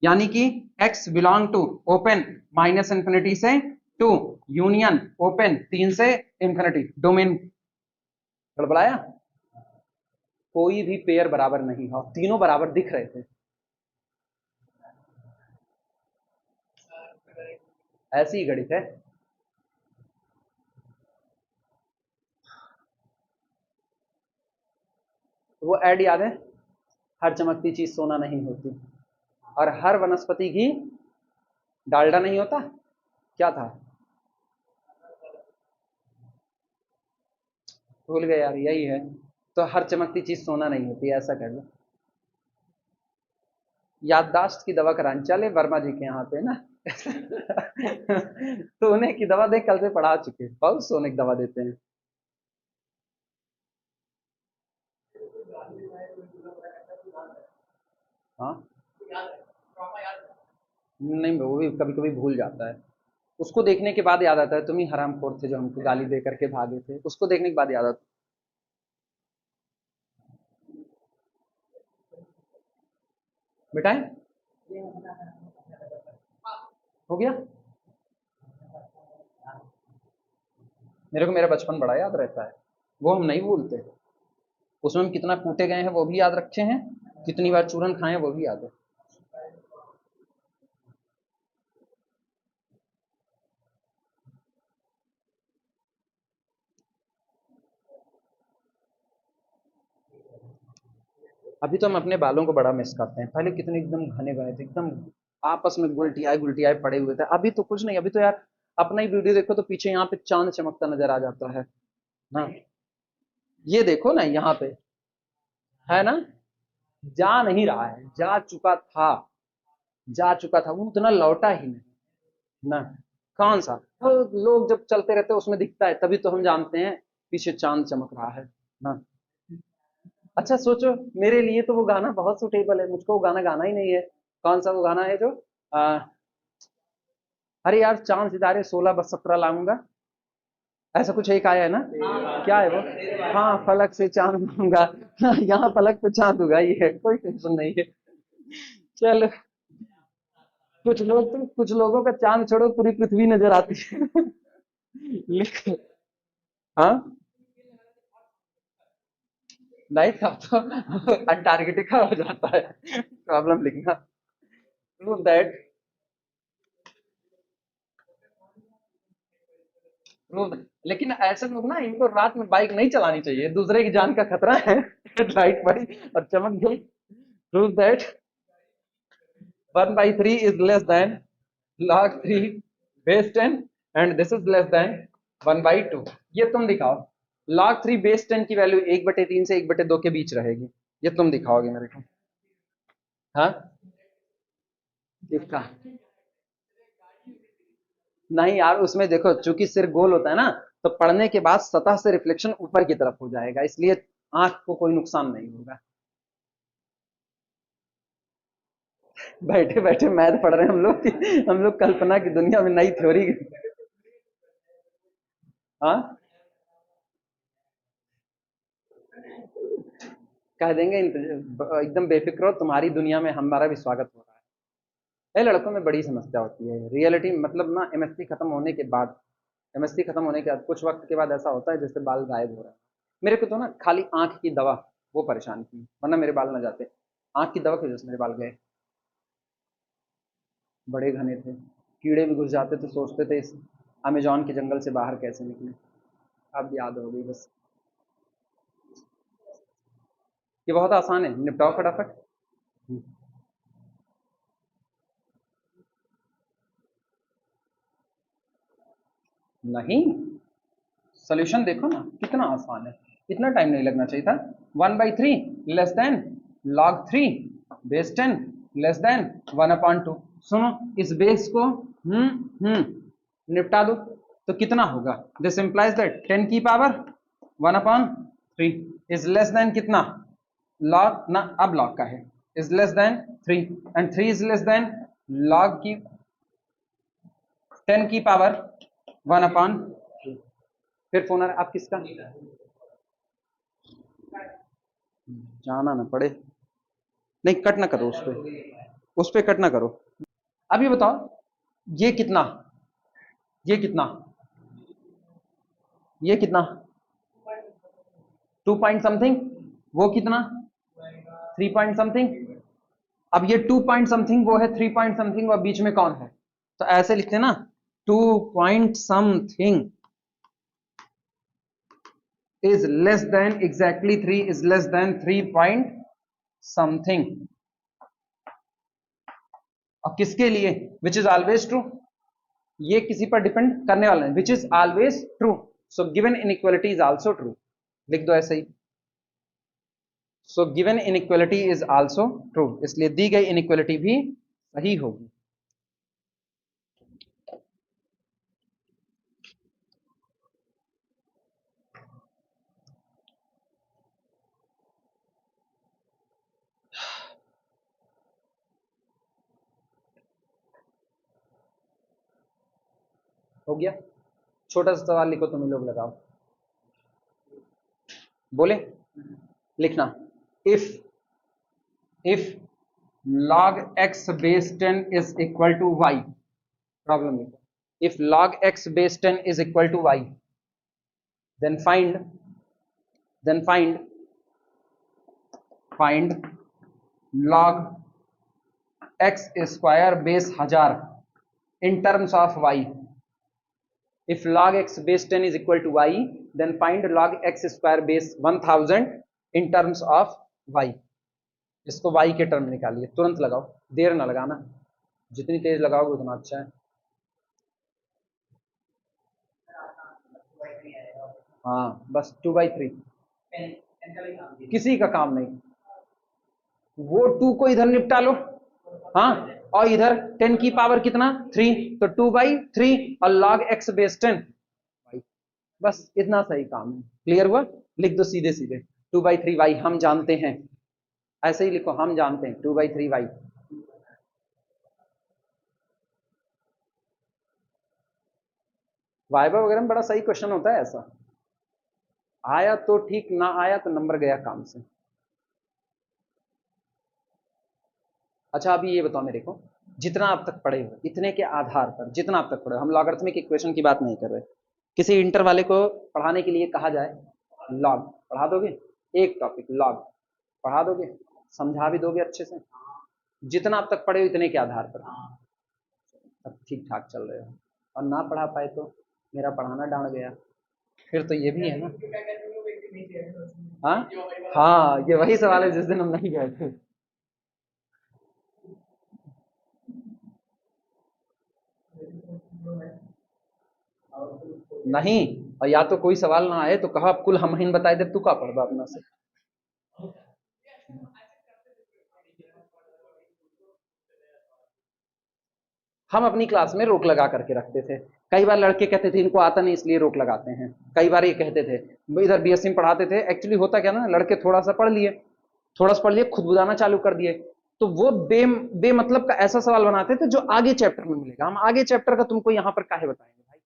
यानी कि x belong to open minus infinity से 2 यूनियन ओपन 3 से इंफिनिटी। डोमेन गड़बड़ाया? कोई भी पेयर बराबर नहीं हो, तीनों बराबर दिख रहे थे। ऐसी ही गणित है। वो ऐड याद है, हर चमकती चीज सोना नहीं होती, और हर वनस्पति घी डालडा नहीं होता। क्या था? भूल गए यार, यही है। तो हर चमकती चीज सोना नहीं होती, ऐसा कर लो। याददाश्त की दवा करानी चले वर्मा जी के यहाँ पे ना। सोने की दवा देख, कल से पढ़ा चुके, बहुत सोने की दवा देते हैं। हाँ, नहीं, वो भी कभी कभी भूल जाता है। उसको देखने के बाद याद आता है, तुम ही हरामखोर थे जो हमको गाली दे करके भागे थे। उसको देखने के बाद याद आता। बेटाए, हो गया। मेरे को मेरा बचपन बड़ा याद रहता है, वो हम नहीं भूलते। उसमें हम कितना कूटे गए हैं वो भी याद रखे हैं, कितनी बार चूरन खाए हैं वो भी याद है। अभी तो हम अपने बालों को बड़ा मिस करते हैं। पहले कितने एकदम घने गए थे, एकदम आपस में गुलटियाए पड़े हुए थे। अभी तो कुछ नहीं, अभी तो यार अपना ही वीडियो देखो तो पीछे यहाँ पे चांद चमकता नजर आ जाता है ना। ये देखो ना, यहाँ पे है ना, जा नहीं रहा है, जा चुका था, वो उतना लौटा ही नहीं ना। कौन सा? तो लोग जब चलते रहते हैं उसमें दिखता है, तभी तो हम जानते हैं पीछे चांद चमक रहा है ना। अच्छा सोचो, मेरे लिए तो वो गाना बहुत सुटेबल है, मुझको वो गाना गाना ही नहीं है। कौन सा वो गाना है जो अरे यार, चांद सितारे 16 बस 17 लाऊंगा, ऐसा कुछ एक आया है ना, क्या है वो? हाँ, फलक से चांद दूंगा। यहाँ फलक पे चांद दूंगा, ये है, कोई टेंशन नहीं है। चलो, कुछ लोग तो, कुछ लोगों का चांद छोड़ो पूरी पृथ्वी नजर आती है। लिखो। हाँ, नहीं तब तो अंटार्कटिका हो जाता है। प्रॉब्लम लिखना। प्रूव दैट, प्रूव, लेकिन ऐसे लोग ना, इनको रात में बाइक नहीं चलानी चाहिए, दूसरे की जान का खतरा है। लाइट पड़ी और चमक गई। Prove that 1/3 is less than log 3 base 10 and this is less than 1/2। ये तुम दिखाओ। log 3 base 10 की वैल्यू 1/3 से 1/2 के बीच रहेगी। ये तुम दिखाओगे मेरे को। हाँ, इसका नहीं यार, उसमें देखो चूंकि सिर गोल होता है ना, तो पढ़ने के बाद सतह से रिफ्लेक्शन ऊपर की तरफ हो जाएगा, इसलिए आंख को कोई नुकसान नहीं होगा। बैठे बैठे मैथ पढ़ रहे हैं हम लोग हम लोग कल्पना की दुनिया में नई थ्योरी। हाँ, कह देंगे एकदम बेफिक्र हो, तुम्हारी दुनिया में हमारा भी स्वागत हो रहा है। ये लड़कों में बड़ी समस्या होती है रियलिटी, मतलब ना एमएससी खत्म होने के बाद, एमएससी खत्म होने के बाद कुछ वक्त के बाद ऐसा होता है जैसे बाल गायब हो रहे हैं। मेरे को तो ना खाली आंख की दवा वो परेशान की, वरना मेरे बाल ना जाते। आंख की दवा की वजह से मेरे बाल गए। बड़े घने थे, कीड़े भी घुस जाते थे, सोचते थे इस अमेजोन के जंगल से बाहर कैसे निकले। अब याद हो गई बस। ये बहुत आसान है, निपटाओ फटाफट। नहीं, सोल्यूशन देखो ना कितना आसान है, इतना टाइम नहीं लगना चाहिए था। 1/3 less than log 3 base 10 less than 1/2। सुनो, इस बेस को निपटा दो तो कितना होगा? दिस इंप्लाइज दैट 10 की पावर 1/3 इज लेस देन कितना? log ना, अब log का है, is less than 3 and 3 is less than log की 10 की पावर 1/3। फिर फोन आ रहा है, आप किसका? जाना ना पड़े। नहीं, कट ना करो उस पर, उस पर कट ना करो। अब ये बताओ, ये कितना, ये कितना, ये कितना? 2 पॉइंट समथिंग, वो कितना? 3 पॉइंट समथिंग। अब ये 2 पॉइंट समथिंग वो है, 3 पॉइंट समथिंग और बीच में कौन है? तो ऐसे लिखते हैं ना, 2 point something is less than exactly 3 is less than 3 point something। और किसके लिए? Which is always true. ये किसी पर डिपेंड करने वाला है, which is always true. So given inequality is also true. लिख दो ऐसे ही। So given inequality is also true, इसलिए दी गई इनइक्वालिटी भी सही होगी। हो गया। छोटा सा सवाल लिखो, तुम लोग लगाओ। बोले लिखना, if log x base 10 is equal to y। Problem लिखो, if log x base 10 is equal to y, then find log x square base 1000 in terms of y। if log x base 10 is equal to y, then find log x square base 1000 in terms of y। इसको y के term निकालिए, तुरंत लगाओ, देर ना लगाना, जितनी तेज लगाओगे उतना अच्छा है। हाँ, बस 2/3, किसी का काम नहीं। वो 2 को इधर निपटा लो। हाँ, और इधर 10 की पावर कितना? 3, तो 2/3 और log x बेस 10। बस इतना सही काम है। क्लियर हुआ? लिख दो सीधे सीधे, 2/3y हम जानते हैं। ऐसे ही लिखो, हम जानते हैं 2/3y। वाइवा वगैरह में बड़ा सही क्वेश्चन होता है ऐसा, आया तो ठीक, ना आया तो नंबर गया काम से। अच्छा अभी ये बताओ मेरे को, जितना आप तक पढ़े हो इतने के आधार पर, जितना आप तक पढ़े हो, हम लॉगरिथमिक इक्वेशन की बात नहीं कर रहे, किसी इंटर वाले को पढ़ाने के लिए कहा जाए लॉग, पढ़ा दोगे? एक टॉपिक लॉग पढ़ा दोगे, समझा भी दोगे अच्छे से? जितना आप तक पढ़े हो इतने के आधार पर अब ठीक ठाक चल रहे हो, और ना पढ़ा पाए तो मेरा पढ़ाना डांड गया, फिर तो ये भी है ना। हाँ हाँ, ये वही सवाल है जिस दिन हम नहीं गए थे। नहीं, और या तो कोई सवाल ना आए तो कहा कुल हम ही बताए दे, तू का पढ़ दो अपना से। हम अपनी क्लास में रोक लगा करके रखते थे, कई बार लड़के कहते थे इनको आता नहीं इसलिए रोक लगाते हैं, कई बार ये कहते थे, इधर बीएससी में पढ़ाते थे, एक्चुअली होता क्या ना, लड़के थोड़ा सा पढ़ लिए, थोड़ा सा पढ़ लिए, खुद बुदाना चालू कर दिए, तो वो बे मतलब का ऐसा सवाल बनाते थे जो आगे चैप्टर में मिलेगा, हम आगे चैप्टर का तुमको यहाँ पर काहे बताएंगे भाई,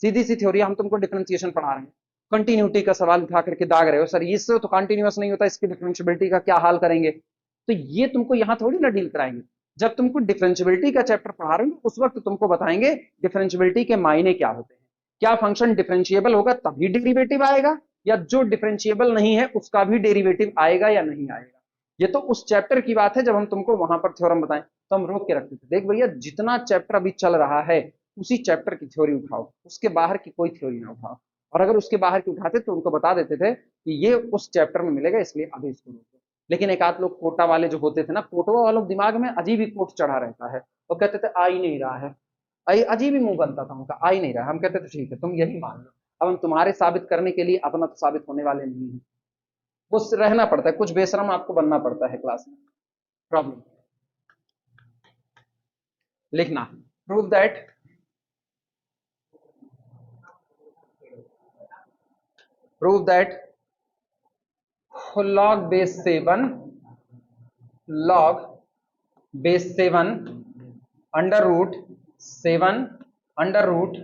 सीधी सी थ्योरी, हम तुमको डिफरेंशिएशन पढ़ा रहे हैं, कंटिन्यूटी का सवाल उठा करके दाग रहे हो, सर इससे तो कंटिन्यूअस नहीं होता, इसकी डिफरेंशियबिलिटी का क्या हाल करेंगे, तो ये तुमको यहाँ थोड़ी ना डील कराएंगे, जब तुमको डिफरेंशियबिलिटी का चैप्टर पढ़ा रहे हो उस वक्त तुमको बताएंगे डिफरेंशियबिलिटी के मायने क्या होते हैं, क्या फंक्शन डिफरेंशिएबल होगा तभी डेरिवेटिव आएगा, या जो डिफरेंशिएबल नहीं है उसका भी डेरिवेटिव आएगा या नहीं आएगा, ये तो उस चैप्टर की बात है जब हम तुमको वहां पर थ्योरम बताएं तो हम रोक के रखते थे, देख भैया जितना चैप्टर अभी चल रहा है उसी चैप्टर की थ्योरी उठाओ, उसके बाहर की कोई थ्योरी ना उठाओ, और अगर उसके बाहर की उठाते तो उनको बता देते थे कि ये उस चैप्टर में मिलेगा इसलिए अभी इसको रोको। लेकिन एक आध लोग कोटा वाले जो होते थे ना, कोटवा वालों दिमाग में अजीब ही कोट चढ़ा रहता है, वो कहते थे आ ही नहीं रहा है, अजीब ही मुंह बनता था उनका, आ ही नहीं रहा, हम कहते थे ठीक है तुम यही मान लो, अब हम तुम्हारे साबित करने के लिए अपना तो साबित होने वाले नहीं है, वो रहना पड़ता है, कुछ बेशरम आपको बनना पड़ता है क्लास में। प्रॉब्लम लिखना, prove that, prove that log base 7, log base 7 under root 7 under root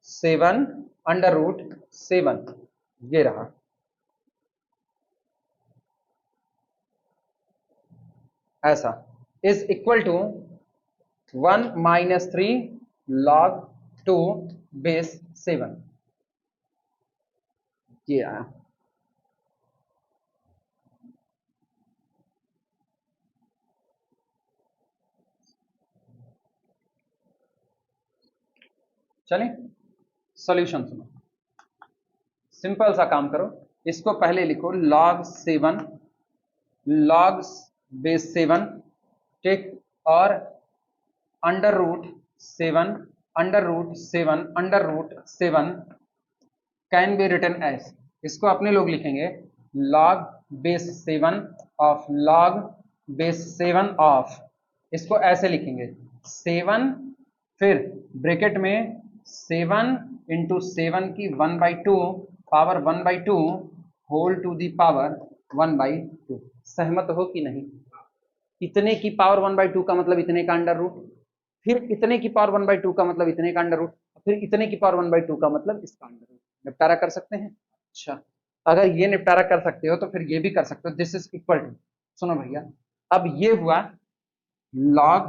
7 under root 7, ये रहा, ऐसा is equal to 1 - 3 log 2 base 7, ये आया। चलिए सॉल्यूशन सुनो, सिंपल सा काम करो, इसको पहले लिखो log 7 log बेस 7, ठीक, और under root 7 under root 7 under root 7 can be written as, इसको अपने लोग लिखेंगे log base 7 of log base 7 of, इसको ऐसे लिखेंगे 7, फिर ब्रैकेट में 7 × 7 की 1/2 power 1/2 whole to the power 1/2, सहमत हो कि नहीं? इतने की पावर 1/2 का मतलब इतने का अंडर रूट, फिर इतने की पावर 1/2 का मतलब इतने का अंडर रूट, फिर इतने की पावर 1/2 का मतलब इसका अंडर रूट, निपटारा कर सकते हैं? अच्छा, अगर ये निपटारा कर सकते हो तो फिर ये भी कर सकते हो, दिस इज इक्वल टू, सुनो भैया, अब ये हुआ log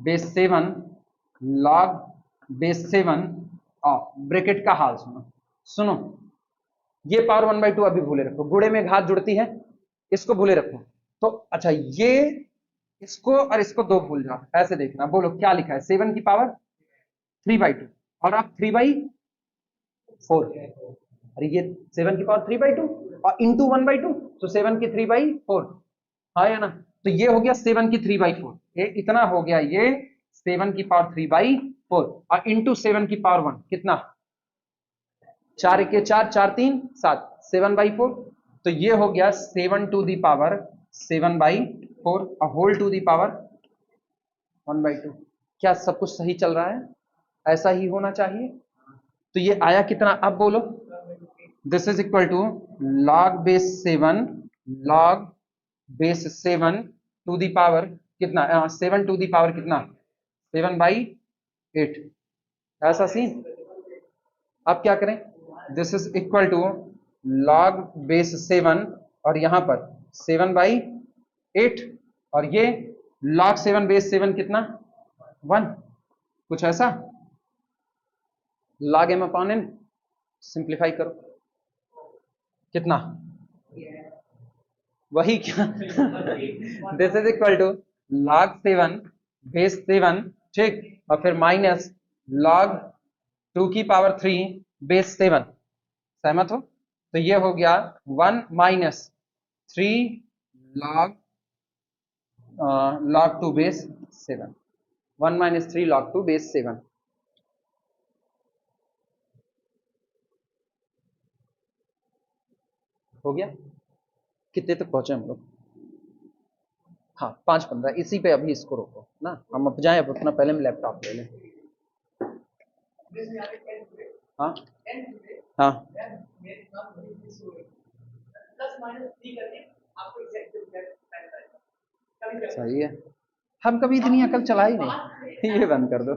base 7 log base 7 of, bracket का हाल सुनो, सुनो ये पावर 1/2 अभी भूले रखो, गुणे में घात जुड़ती है, इसको भूले रखो, तो अच्छा ये इसको और इसको दो भूल जाओ, ऐसे देखना, बोलो क्या लिखा है, 7 की पावर 3/2, और आप 3/4, अरे ये 7 की पावर 3/2 और इंटू 1/2, तो 7 की 3/4, हाँ या ना, तो ये हो गया 7 की 3/4, ये इतना हो गया, ये 7 की पावर 3/4 और इंटू 7 की पावर 1 कितना, 4 के 4 4 3 7, 7/4, तो ये हो गया 7 टू दी पावर 7/4 और होल टू दी पावर 1/2, क्या सब कुछ सही चल रहा है? ऐसा ही होना चाहिए, तो ये आया कितना, अब बोलो, this is equal to log base 7 log base 7 to the power कितना, 7 टू दी पावर कितना, 7/8, ऐसा सीन, अब क्या करें, this is equal to log base 7 और यहां पर 7/8 और ये log 7 बेस 7 कितना 1, कुछ ऐसा log m upon n, simplify करो कितना वही क्या this is equal to log 7 base 7 ठीक और फिर माइनस log 2 की पावर 3 बेस 7, सहमत हो? तो ये हो गया 1 minus 3 log log 2 base 7, 1 minus 3 log 2 base 7। हो गया, कितने तक पहुंचे हम लोग? हाँ 5:15, इसी पे अभी इसको रोको ना, हम अब जाए, अब अपना पहले में लैपटॉप ले लें। हाँ हाँ सही है, हम कभी इतनी अकल चला ही नहीं ये बंद कर दो।